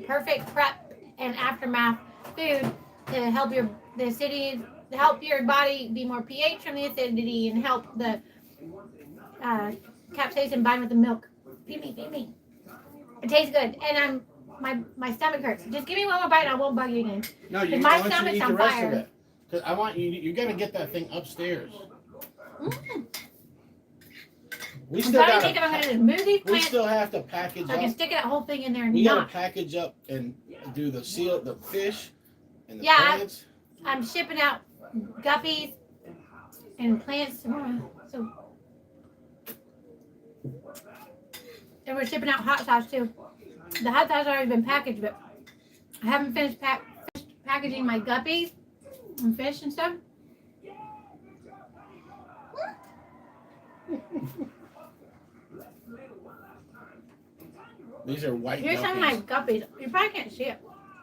A: perfect prep and aftermath food to help the acidity, to help your body be more pH from the acidity, and help the capsaicin bind with the milk. Feed me. It tastes good, and my stomach hurts. Just give me one more bite, and I won't bug you again.
B: No, you.
A: My
B: I want you to
A: stomach's
B: eat
A: on
B: the rest
A: fire.
B: of it. Cause I want you. You gotta get that thing upstairs. We
A: I'm
B: still
A: trying to think if I'm
B: got.
A: going to move these
B: We
A: plants
B: still have to package
A: so I can
B: up.
A: stick that whole thing in there and
B: We gotta
A: not.
B: package up and do the fish, and the
A: Yeah,
B: plants.
A: I'm shipping out guppies and plants tomorrow. So, and we're shipping out hot sauce too. The hot sauce has already been packaged, but I haven't finished packaging my guppies and fish and stuff.
B: These are white
A: Here's some of my
B: guppies.
A: guppies. You probably can't see it.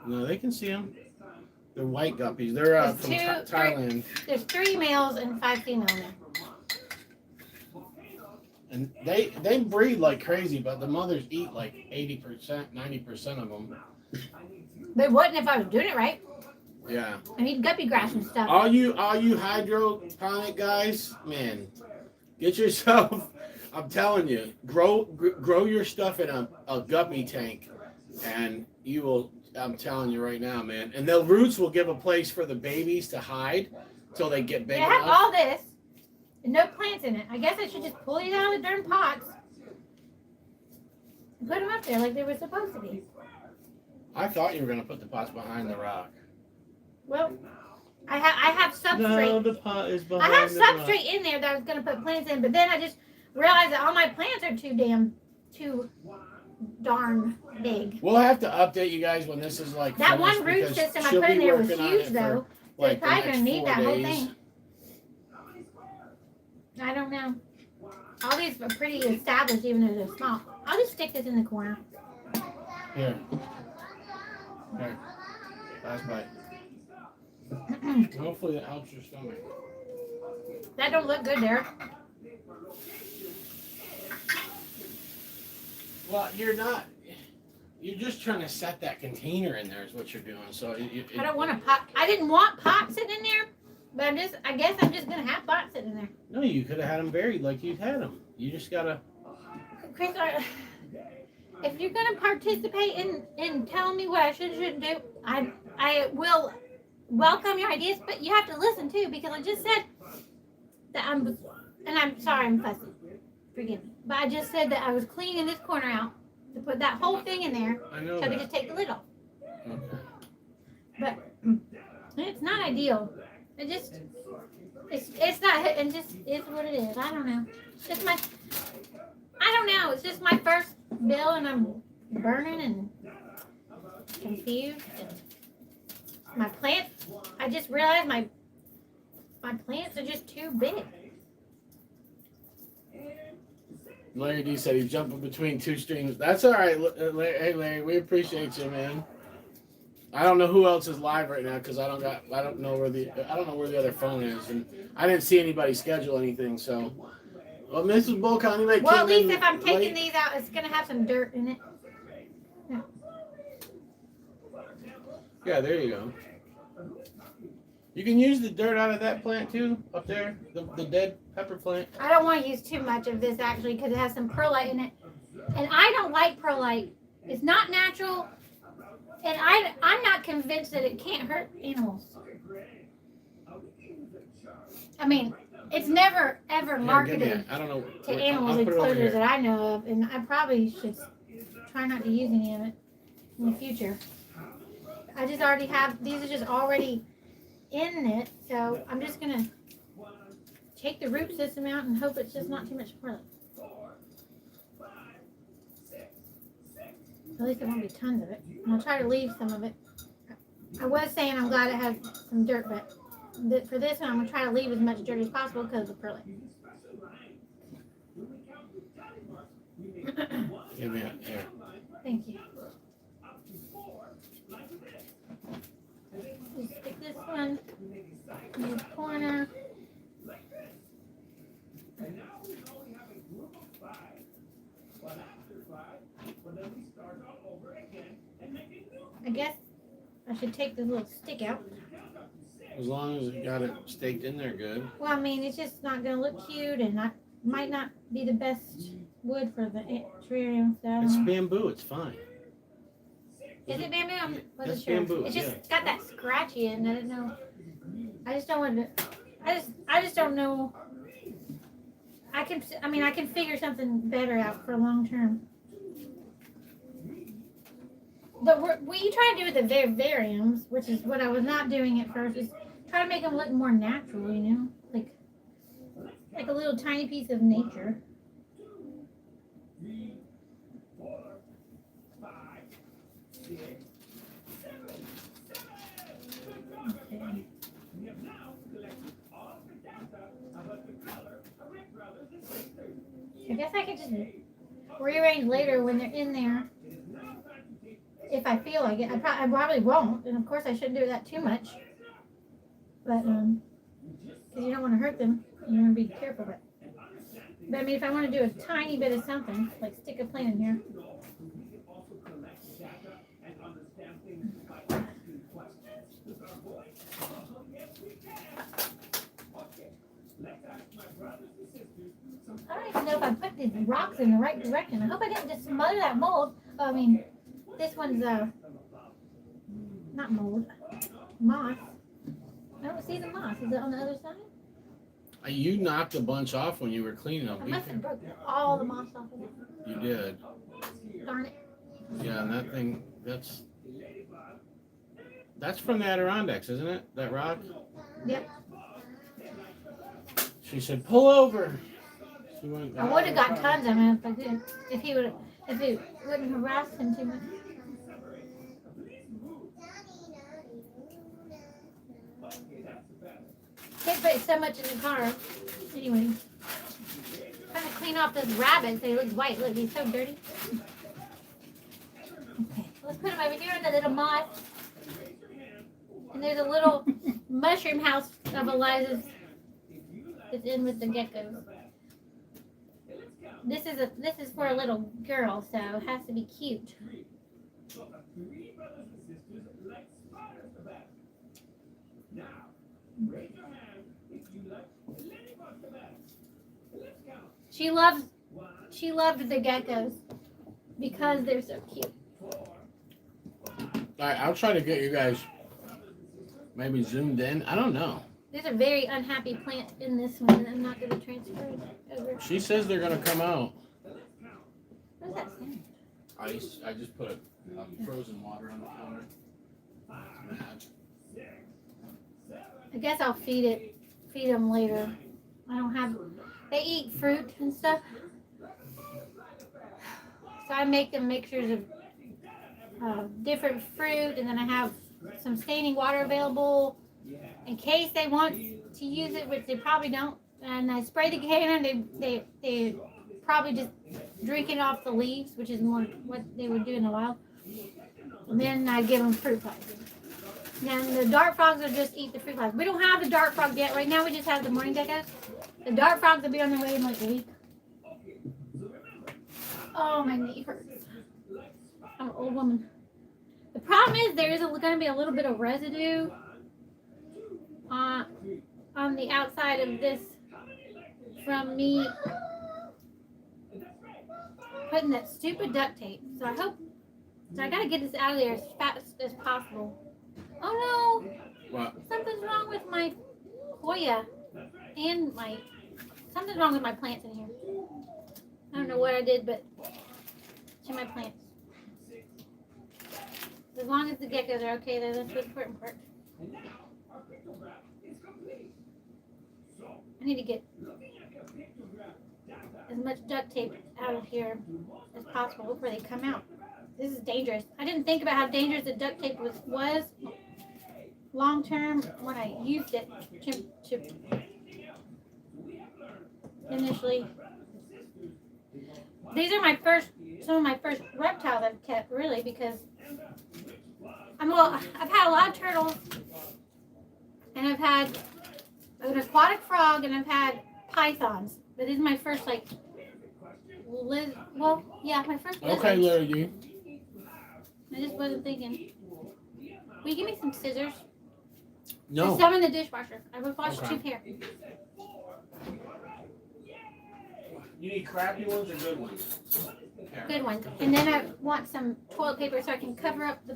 B: No, they can see them. They're white guppies. They're from Thailand.
A: There's 3 males and 5 females in there.
B: And they breed like crazy, but the mothers eat like 80%, 90% of them.
A: They wouldn't if I was doing it right.
B: Yeah.
A: I need guppy grass and stuff.
B: All you hydroponic guys, man, get yourself. I'm telling you, grow your stuff in a guppy tank, and you will. I'm telling you right now, man. And the roots will give a place for the babies to hide till they get big
A: They have
B: enough.
A: all this and no plants in it. I guess I should just pull these out of the darn pots and put them up there like they were supposed to be.
B: I thought you were gonna put the pots behind the rock.
A: Well, I have substrate.
B: the pot is
A: I
B: behind
A: have
B: the rock.
A: substrate in there that I was going to put plants in, but then I just realized that all my plants are too darn big.
B: We'll have to update you guys when this is like
A: That
B: finished
A: one root
B: because
A: system I
B: she'll
A: put in
B: be
A: there was
B: working on
A: huge
B: it for,
A: though. So
B: like,
A: it's probably
B: the
A: going to
B: next
A: need
B: 4
A: that whole
B: days.
A: thing. I don't know. All these are pretty established even though they're small. I'll just stick this in the corner.
B: Here. Last bite. Hopefully that helps your stomach.
A: That don't look good there.
B: Well, you're not. You're just trying to set that container in there is what you're doing. So
A: I don't want a pot. I didn't want pot sitting in there, but I guess I'm just gonna have pot sitting in there.
B: No, you could have had them buried like you've had them. You just gotta.
A: Chris, if you're gonna participate in telling me what I should and shouldn't do, I will welcome your ideas, but you have to listen too, because I just said that I'm sorry I'm fussy. Forgive me. But I just said that I was cleaning this corner out to put that whole thing in there
B: I know
A: so I
B: that.
A: could just take the lid off.
B: Okay.
A: But it's not ideal. It's not, it just is what it is. I don't know. It's just I don't know. It's just my first bill and I'm burning and confused. And my plants, I just realized my plants are just too big.
B: Larry D said he's jumping between two streams. That's all right. Hey, Larry, we appreciate you, man. I don't know who else is live right now because I don't know where the other phone is, and I didn't see anybody schedule anything. So, well, Mrs. Bullcon, you may.
A: Well, at least if I'm taking these out, it's gonna have some dirt in it.
B: Yeah, there you go. You can use the dirt out of that plant too, up there, the dead pepper plant.
A: I don't want to use too much of this actually because it has some perlite in it, and I don't like perlite. It's not natural, and I'm not convinced that it can't hurt animals. I mean, it's never ever marketed
B: I don't know.
A: to animals enclosures that I know of, and I probably should try not to use any of it in the future. I just already have, these are just already in it, so I'm just gonna take the root system out and hope it's just not too much perlite. At least there won't be tons of it. And I'll try to leave some of it. I was saying I'm glad it has some dirt, but for this one I'm gonna try to leave as much dirt as possible because of the perlite.
B: Give me a here.
A: Thank you. Just stick this one in the corner. I guess I should take this little stick out.
B: As long as you got it staked in there good.
A: Well, I mean, it's just not going to look cute and might not be the best wood for the terrarium. So
B: It's bamboo, it's fine.
A: is it bamboo? I wasn't
B: That's
A: sure.
B: bamboo,
A: It's just got that scratchy in. I didn't know. I just don't want to. I just don't know. I can figure something better out for long term. But what you try to do with the vivariums, which is what I was not doing at first, is try to make them look more natural, you know, like a little tiny piece of nature. Okay. I guess I could just rearrange later when they're in there. If I feel like it, I probably won't, and of course I shouldn't do that too much. But because you don't want to hurt them, you want to be careful. But I mean, if I want to do a tiny bit of something, like stick a plant in here. I don't even know if I put these rocks in the right direction. I hope I didn't just smother that mold. I mean, this one's not mold, moss. I don't see the moss. Is it on the other side?
B: You knocked a bunch off when you were cleaning them.
A: I must have broken all the moss off of it.
B: You did.
A: Darn it.
B: Yeah, and that thing, that's from the Adirondacks, isn't it? That rock?
A: Yep.
B: She said, pull over. She went,
A: I would have got tons of him if I did. If it wouldn't harass him too much. Can't put so much in the car. Anyway. Trying to clean off those rabbits. They look white. Look, he's so dirty. Okay. Let's put him over here in the little moss. And there's a little mushroom house of Eliza's is in with the geckos. This is for a little girl, so it has to be cute. She loved the geckos because they're so cute.
B: Alright, I'll try to get you guys maybe zoomed in. I don't know.
A: There's a very unhappy plant in this one. I'm not going to transfer it over.
B: She says they're gonna come out.
A: What does that sound?
B: I just put frozen water on the counter.
A: I guess I'll feed them later. I don't have. They eat fruit and stuff, so I make them mixtures of different fruit, and then I have some standing water available in case they want to use it, which they probably don't. And I spray the can, and they probably just drink it off the leaves, which is more what they would do in the wild. And then I give them fruit flies. And the dart frogs will just eat the fruit flies. We don't have the dart frog yet. Right now we just have the morning geckos. The dart frogs will be on their way in like a week. Oh, my knee hurts. I'm an old woman. The problem is there is going to be a little bit of residue on the outside of this from me putting that stupid duct tape. So I got to get this out of there as fast as possible. Oh no!
B: What?
A: Something's wrong with my Hoya and something's wrong with my plants in here. I don't know what I did, but to my plants. As long as the geckos are okay, that's the important part. I need to get as much duct tape out of here as possible before they come out. This is dangerous. I didn't think about how dangerous the duct tape was long term when I used it to initially. These are some of my first reptiles I've kept, really, because I've had a lot of turtles, and I've had an aquatic frog, and I've had pythons. But this is my first my first lizard.
B: Okay, Larry.
A: I just wasn't thinking. Will you give me some scissors?
B: No.
A: There's some in the dishwasher. I would wash cheap hair.
B: You need crappy ones or good ones?
A: Good ones. And then I want some toilet paper so I can cover up the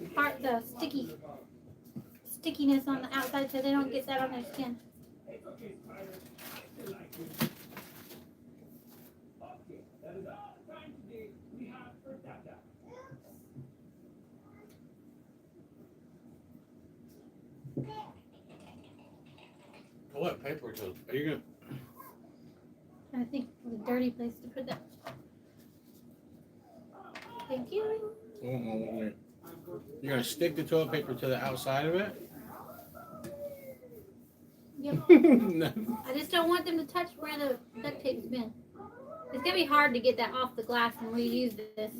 A: stickiness on the outside so they don't get that on their skin.
B: What paper towels? Are you gonna?
A: I think it was a dirty place to put that. Thank you.
B: You're gonna stick the toilet paper to the outside of it?
A: Yep.
B: No.
A: I just don't want them to touch where the duct tape's been. It's gonna be hard to get that off the glass and reuse this.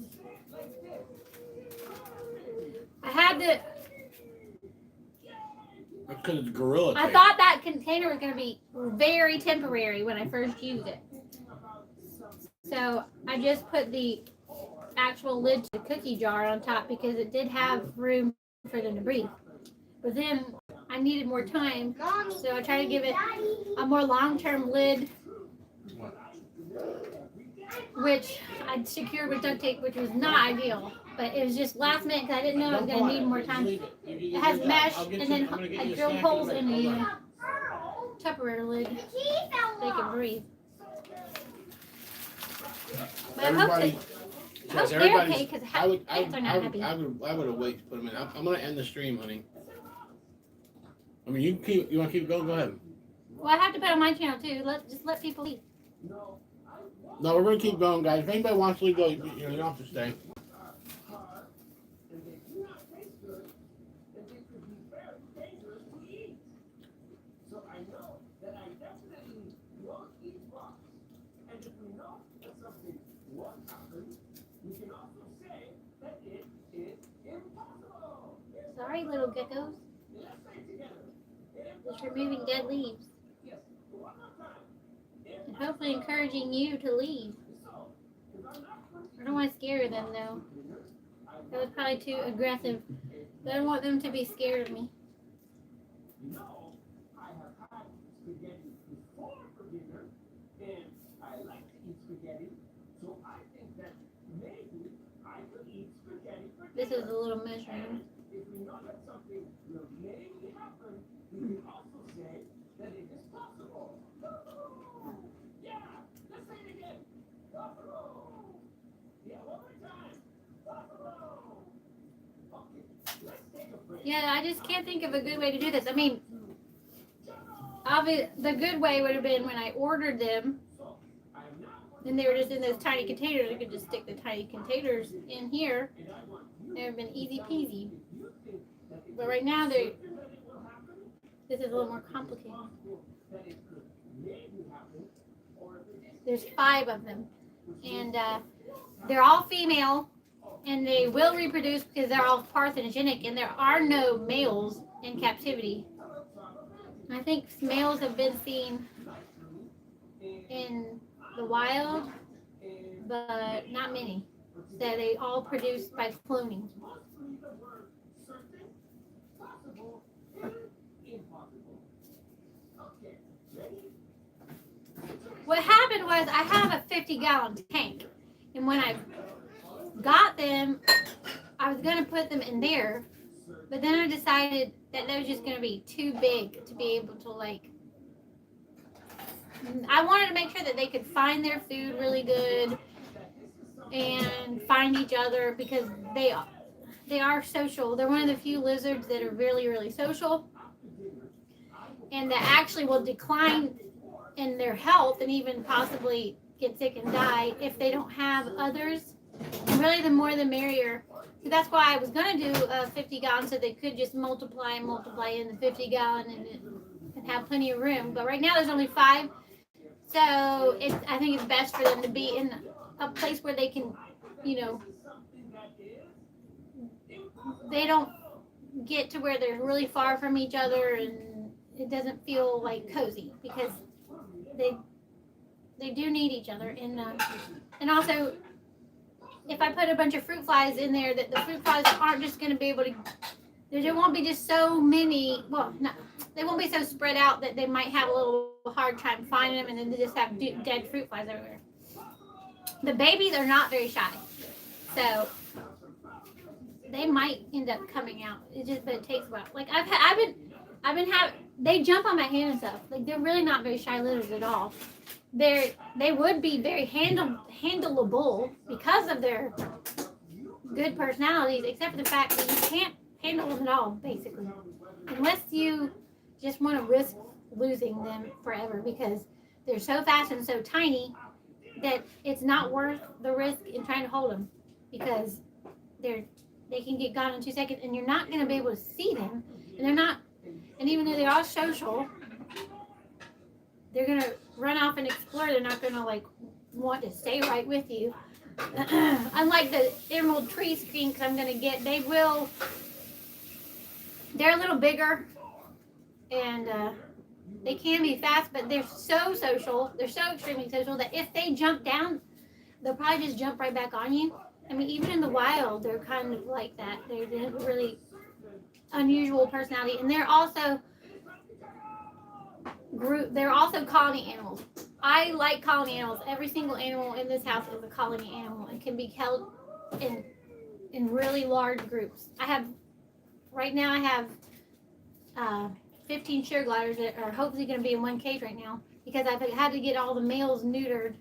A: I had the.
B: Because it's gorilla tape.
A: I thought that container was going to be very temporary when I first used it. So I just put the actual lid to the cookie jar on top because it did have room for them to breathe. But then I needed more time, so I tried to give it a more long-term lid, which I secured with duct tape, which was not ideal. But it was just last minute because I didn't know I was going to need more time. It has mesh, and then I drilled holes in the Tupperware lid so they can breathe. But I hope they're okay because plants are not happy.
B: I would have waited to put them in. I'm going to end the stream, honey. I mean, you want to keep going? Go ahead.
A: Well, I have to put on my channel too. Just let people eat.
B: No, we're going to keep going, guys. If anybody wants to leave, go. You don't have to stay.
A: Sorry, little geckos. Just removing dead leaves. hopefully encouraging you to leave. I don't want to scare them though. That was probably too aggressive. I don't want them to be scared of me. This is a little measuring. Yeah, I just can't think of a good way to do this. I mean, the good way would have been when I ordered them and they were just in those tiny containers. I could just stick the tiny containers in here. It would have been easy peasy. But right now, this is a little more complicated. There's 5 of them. And they're all female. And they will reproduce because they're all parthenogenic. And there are no males in captivity. I think males have been seen in the wild, but not many. So they all produce by cloning. What happened was I have a 50-gallon tank, and when I got them, I was going to put them in there, but then I decided that was just going to be too big to be able to, like, I wanted to make sure that they could find their food really good and find each other because they are social. They're one of the few lizards that are really, really social and that actually will decline in their health and even possibly get sick and die if they don't have others. And really, the more the merrier. So that's why I was going to do a 50-gallon so they could just multiply in the 50-gallon and have plenty of room. But right now there's only 5. So I think it's best for them to be in a place where they can, they don't get to where they're really far from each other and it doesn't feel like cozy because they do need each other. And also, if I put a bunch of fruit flies in there, that the fruit flies aren't just going to be able to, there won't be just so many, well, no, they won't be so spread out that they might have a little hard time finding them and then they just have dead fruit flies everywhere. The babies are not very shy, so they might end up coming out. But it takes a while. Like I've been having, they jump on my hand and stuff. Like they're really not very shy lizards at all. They would be very handleable because of their good personalities, except for the fact that you can't handle them at all, basically, unless you just want to risk losing them forever because they're so fast and so tiny that it's not worth the risk in trying to hold them because they can get gone in 2 seconds and you're not going to be able to see them and even though they are social, they're going to run off and explore. They're not going to like want to stay right with you. Unlike the emerald tree skinks I'm going to get, they're a little bigger and they can be fast, but they're so social. They're so extremely social that if they jump down, they'll probably just jump right back on you. I mean, even in the wild, they're kind of like that. They have a really unusual personality, and they're also colony animals. I like colony animals. Every single animal in this house is a colony animal and can be held in really large groups. Right now I have 15 sugar gliders that are hopefully going to be in one cage right now because I've had to get all the males neutered.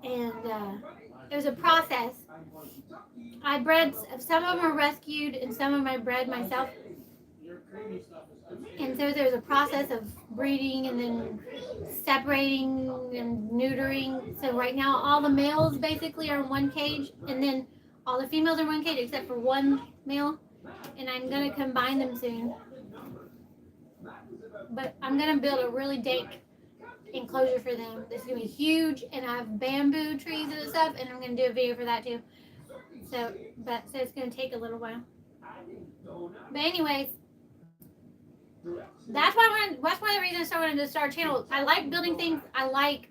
A: It was a process. I bred, some of them are rescued and some of them I bred myself. And so there's a process of breeding and then separating and neutering. So right now all the males basically are in one cage and then all the females are in one cage except for one male. And I'm going to combine them soon. But I'm going to build a really dank enclosure for them. This is going to be huge, and I have bamboo trees and stuff, and I'm going to do a video for that too. So it's going to take a little while. But anyways, that's one of the reasons I wanted to start a channel. I like building things. I like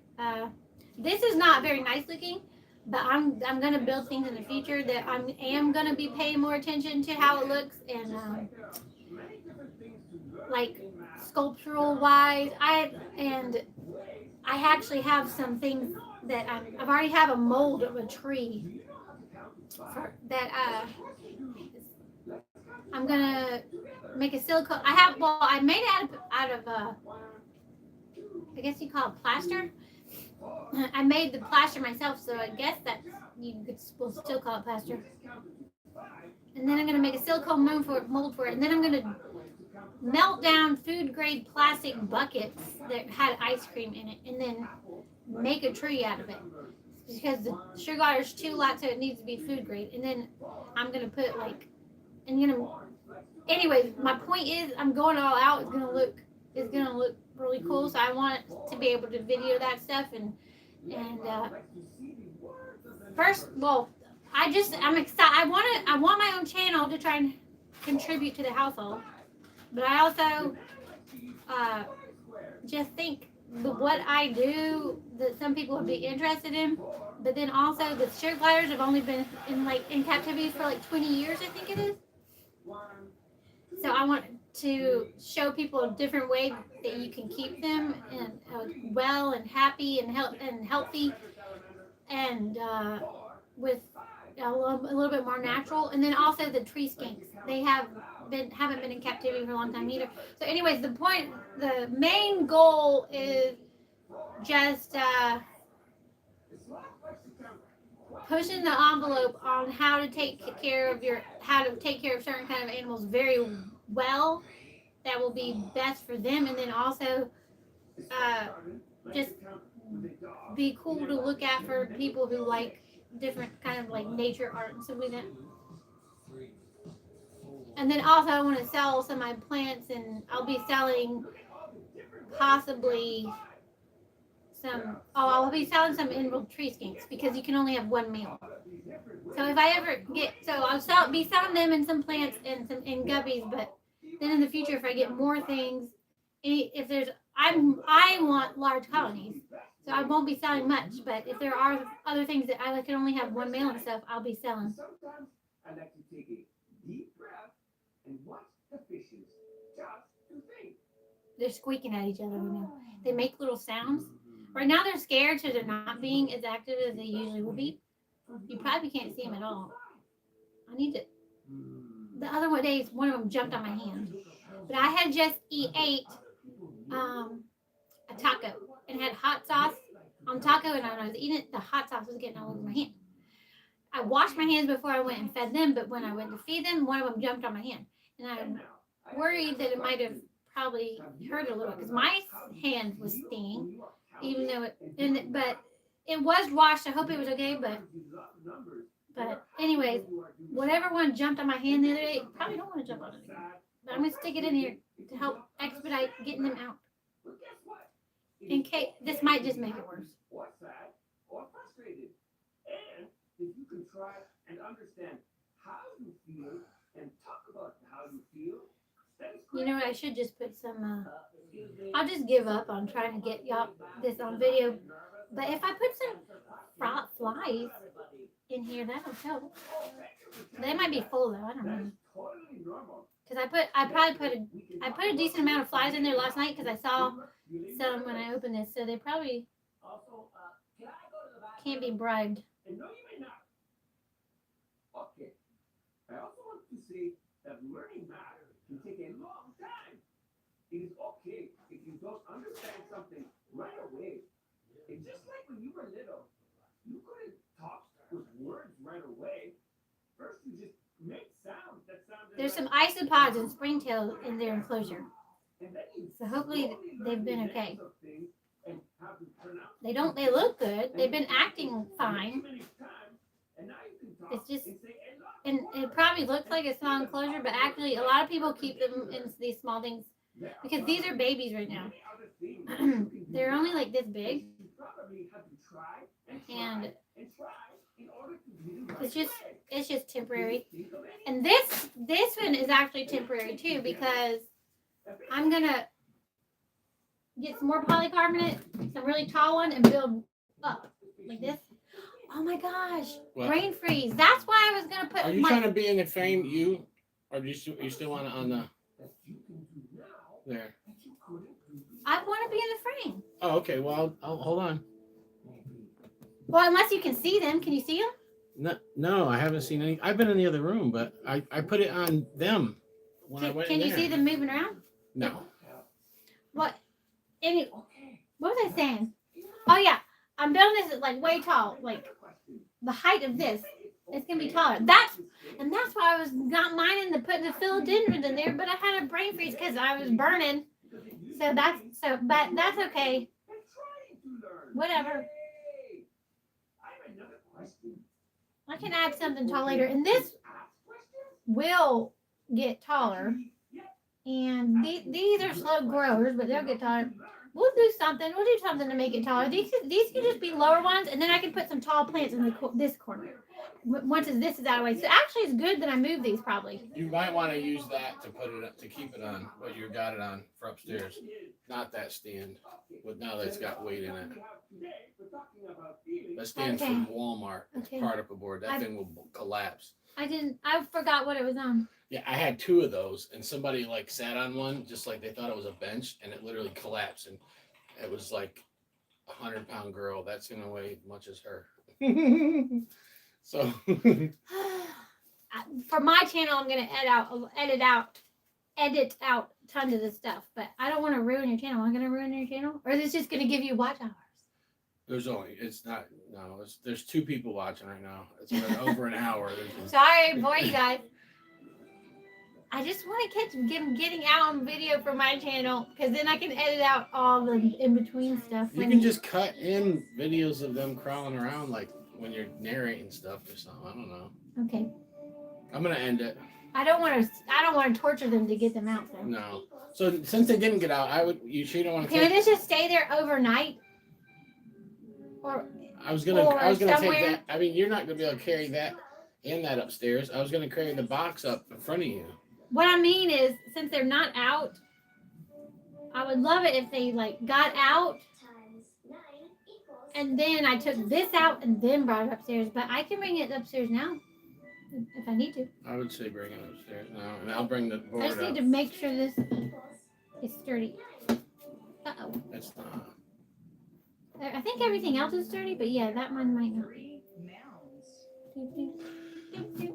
A: this is not very nice looking, but I'm gonna build things in the future that I am gonna be paying more attention to how it looks and like sculptural wise. I actually have some things that I've already have a mold of a tree that I'm gonna make a silicone. I made it out of I guess you call it plaster. I made the plaster myself, so I guess that you could still call it plaster. And then I'm gonna make a silicone mold for it, and then I'm gonna melt down food grade plastic buckets that had ice cream in it, and then make a tree out of it. Because the sugar water is too light, so it needs to be food grade. And then I'm gonna put anyways, my point is I'm going all out. It's gonna look really cool. So I want to be able to video that stuff and first, well, I'm excited. I want my own channel to try and contribute to the household, but I also just think what I do that some people would be interested in. But then also the sugar gliders have only been in captivity for 20 years, I think it is. So I want to show people a different way that you can keep them and well and happy and healthy and with a little bit more natural. And then also the tree skinks. They haven't been in captivity for a long time either. So anyways, the main goal is just pushing the envelope on how to take care of certain kind of animals very well. That will be best for them, and then also just be cool to look at for people who like different kind of nature art and stuff like that. And then also I want to sell some of my plants, and I'll be selling possibly I'll be selling some emerald tree skinks because you can only have one male. So if I ever I'll be selling them and some plants and guppies. But then in the future, if I get more things, I want large colonies, so I won't be selling much. But if there are other things that I can only have one male and stuff, I'll be selling.
D: Sometimes I like to take a deep breath and watch the fishes just to think.
A: They're squeaking at each other right now. They make little sounds. Right now they're scared, so they're not being as active as they usually would be. You probably can't see them at all. I need to. The other days, one of them jumped on my hand. But I had just ate a taco and had hot sauce on taco, and when I was eating it, the hot sauce was getting all over my hand. I washed my hands before I went and fed them, but when I went to feed them, one of them jumped on my hand. And I'm worried that it might have probably hurt a little because my hand was stinging, even though but it was washed. I hope it was okay, but anyways, whatever one jumped on my hand the other day, probably don't want to jump on it again. But I'm gonna stick it in here to help expedite getting them out. In case this might just make it worse.
D: Or sad or frustrated. And if you can try and understand how you feel and talk about how you feel, that is
A: You know what? I should just put some. I'll just give up on trying to get y'all this on video. But if I put some flies in here, that'll help. They might be full though. I don't know. Because I put a decent amount of flies in there last night because I saw some when I opened this, so they probably can't be bribed.
D: And no, you may not. Okay. I also want to say that learning math can take a long time. It is okay if you don't understand something right away. It's just like when you were little. You couldn't talk with words right away. First, you just make sounds that sounded.
A: There's some isopods and springtails in their enclosure. So hopefully they've been okay. They look good. They've been acting fine. It's just, and it probably looks like a small enclosure, but actually a lot of people keep them in these small things because these are babies right now. They're only like this big, and it's just temporary. And this one is actually temporary too because I'm gonna get some more polycarbonate, some really tall one, and build up like this. Oh my gosh,
B: What?
A: brain freeze. That's why I was gonna put
B: Are you trying to be in the frame, or do you still want it on the there?
A: I want to be in the frame.
B: Oh, okay. Well, I'll hold on.
A: Well, unless you can see them. Can you see them?
B: No, I haven't seen any. I've been in the other room, but I put it on them when I went
A: Can
B: in
A: you
B: there.
A: see them moving around?
B: No.
A: What? What was I saying? Oh yeah, I'm building this like way tall, like the height of this. It's gonna be taller. That's why I was not minding to put the philodendrons in there, but I had a brain freeze because I was burning. But that's okay. Whatever. I can add something tall later, and this will get taller. And these are slow growers, but they'll get taller. We'll do something. We'll do something to make it taller. These can just be lower ones, and then I can put some tall plants in this corner. Once this is out of the way. So actually, it's good that I moved these probably.
B: You might want to use that to put it up, to keep it on what you got it on for upstairs, not that stand. But now that it's got weight in it. That stand's from Walmart. It's particle board. That thing will collapse.
A: I forgot what it was on.
B: Yeah, I had 2 of those, and somebody like sat on one, just like they thought it was a bench, and it literally collapsed, and it was like a 100-pound girl. That's gonna weigh as much as her. So
A: for my channel, I'm gonna edit out tons of this stuff, but I don't want to ruin your channel. Am I gonna ruin your channel, or is this just gonna give you watch hours?
B: there's 2 people watching right now. It's been over an hour.
A: Sorry, boy, you guys. I just want to catch getting out on video for my channel, because then I can edit out all the in-between stuff.
B: You can just cut in videos of them crawling around, like when you're narrating stuff or something. I don't know.
A: Okay.
B: I'm gonna end it.
A: I don't want to torture them to get them out there.
B: No. So since they didn't get out, you sure you don't want to?
A: Can this just stay there overnight? Or
B: I was gonna take
A: somewhere?
B: that. I mean, you're not gonna be able to carry that and that upstairs. I was gonna carry the box up in front of you.
A: What I mean is, since they're not out, I would love it if they like got out and then I took this out and then brought it upstairs. But I can bring it upstairs now if I need to.
B: I would say bring it upstairs now, and I'll bring the board
A: I just
B: up.
A: need to make sure this is sturdy. Uh-oh.
B: It's not.
A: I think everything else is sturdy, but yeah, that one might not.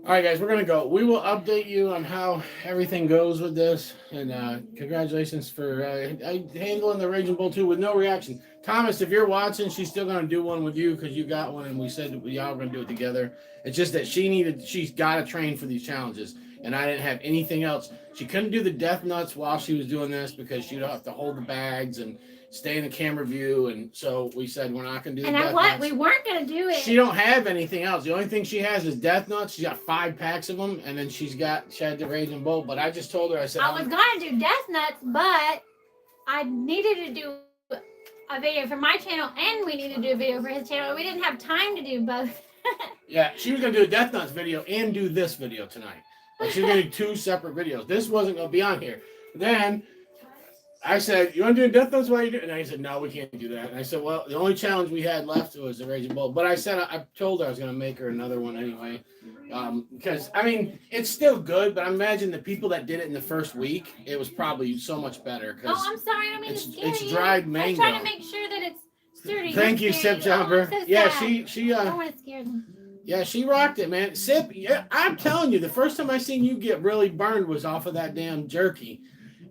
B: All right, guys, we're gonna go. We will update you on how everything goes with this, and congratulations for handling the Raging Bull 2 with no reaction. Thomas, if you're watching, she's still gonna do one with you because you got one, and we said we all were gonna do it together. It's just that she's got to train for these challenges, and I didn't have anything else. She couldn't do the death nuts while she was doing this because she'd have to hold the bags and stay in the camera view, and so we said we're not gonna do the death nuts.
A: We weren't gonna do it.
B: She don't have anything else. The only thing she has is death nuts. She's got 5 packs of them, and then she had the Raging Bull. But I just told her, I said
A: I was gonna do death nuts, but I needed to do a video for my channel, and we needed to do a video for his channel. We didn't have time to do both.
B: Yeah, she was gonna do a death nuts video and do this video tonight. Like she was gonna do 2 separate videos. This wasn't gonna be on here. Then I said, "You want to do death nuts while you do?" And I said, "No, we can't do that." And I said, "Well, the only challenge we had left was the Raging Bull." But I said, I told her I was going to make her another one anyway, because I mean, it's still good. But I imagine the people that did it in the first week, it was probably so much better.
A: Oh, I'm sorry, I don't mean to scare you.
B: It's dried mango.
A: I'm trying to make sure that it's sturdy.
B: Thank you, Sip Jumper.
A: So
B: yeah,
A: sad.
B: she
A: I don't want to scare them.
B: Yeah, she rocked it, man. Sip, yeah, I'm telling you, the first time I seen you get really burned was off of that damn jerky.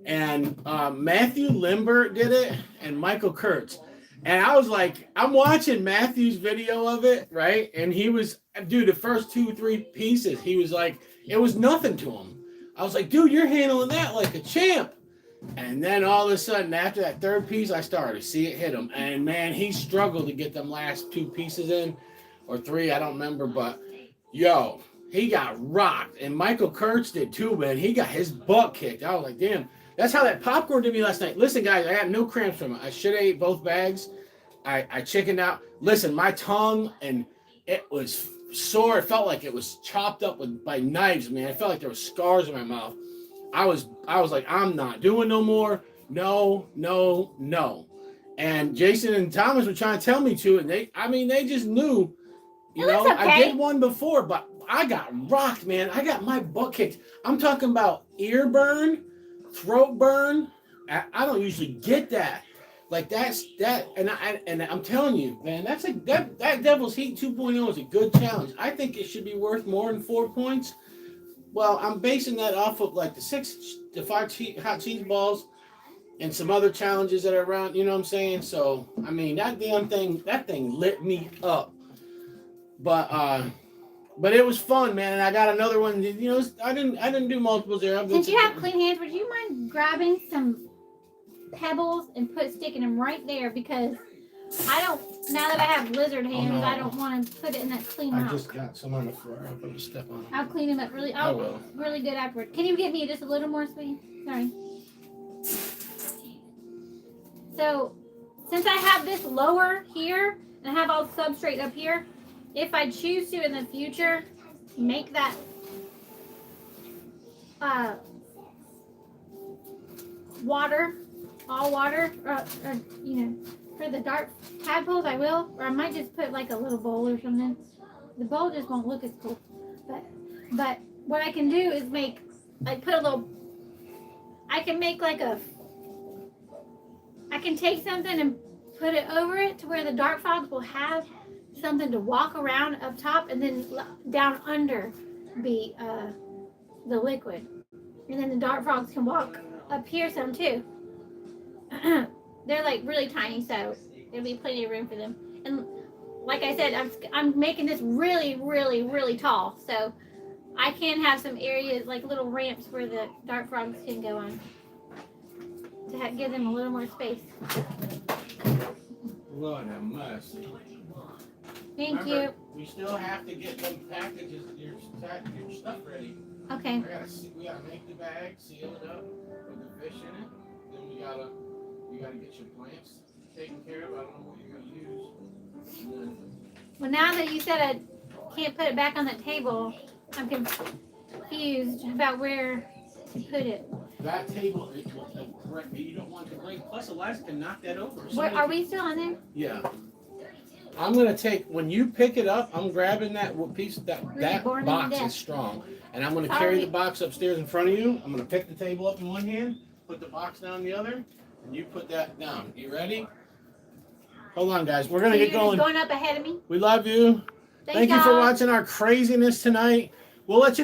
B: And Matthew Limber did it, and Michael Kurtz. And I was like, I'm watching Matthew's video of it, right? And he was, dude, the first 2-3 pieces, he was like, it was nothing to him. I was like, dude, you're handling that like a champ. And then all of a sudden, after that 3rd piece, I started to see it hit him. And man, he struggled to get them last 2 pieces in, or 3, I don't remember. But yo, he got rocked. And Michael Kurtz did too, man. He got his butt kicked. I was like, damn. That's how that popcorn did me last night. Listen, guys, I had no cramps from it. I should have ate both bags. I chickened out. Listen, my tongue, and it was sore. It felt like it was chopped up by knives, man. I felt like there were scars in my mouth. I was like, I'm not doing no more. No, no, no. And Jason and Thomas were trying to tell me to, and they just knew. You
A: It
B: know,
A: looks okay.
B: I did one before, but I got rocked, man. I got my butt kicked. I'm talking about ear burn, throat burn. I don't usually get that. Like that, and I'm telling you, man, that Devil's Heat 2.0 is a good challenge. I think it should be worth more than 4 points. Well, I'm basing that off of like the 5 hot cheese balls and some other challenges that are around. You know what I'm saying? So, I mean, that thing lit me up. But it was fun, man, and I got another one. You know, I didn't do multiples there.
A: Since you have clean hands, would you mind grabbing some pebbles and sticking them right there, because I don't. Now that I have lizard hands,
B: no.
A: I don't want to put it in that clean rock.
B: I just got some on the floor. I'm going to step on it.
A: I'll clean them up really.
B: I will.
A: Really good afterward. Can you give me just a little more, sweetie? Sorry. So, since I have this lower here and I have all the substrate up here, if I choose to in the future make that water, all water, you know, for the dark tadpoles, I will. Or I might just put like a little bowl or something. The bowl just won't look as cool. But what I can do is make, like, put a little, I can make like I can take something and put it over it to where the dark frogs will have something to walk around up top, and then down under be the liquid. And then the dark frogs can walk up here some too. They're like really tiny, so there'll be plenty of room for them. And like I said, I'm making this really, really, really tall, so I can have some areas like little ramps where the dark frogs can go on to give them a little more space.
B: Lord have mercy.
A: Thank
B: Remember,
A: you.
B: We still have to get them packages, your stuff ready.
A: Okay.
B: We gotta make the bag, seal it up, put the fish in it. Then we gotta get your plants taken care of. I don't know what you're gonna use.
A: Well, now that you said I can't put it back on the table, I'm confused about where to put it.
B: That table, you don't want to break. Plus, Eliza can knock that over.
A: Are we still on there?
B: Yeah. I'm gonna take, when you pick it up, I'm grabbing that piece, that box is strong. And I'm gonna carry the box upstairs in front of you. I'm gonna pick the table up in one hand, put the box down the other, and you put that down. You ready? Hold on, guys. We're gonna get going.
A: Going up ahead of me?
B: We love you. Thank you for watching our craziness tonight. We'll let you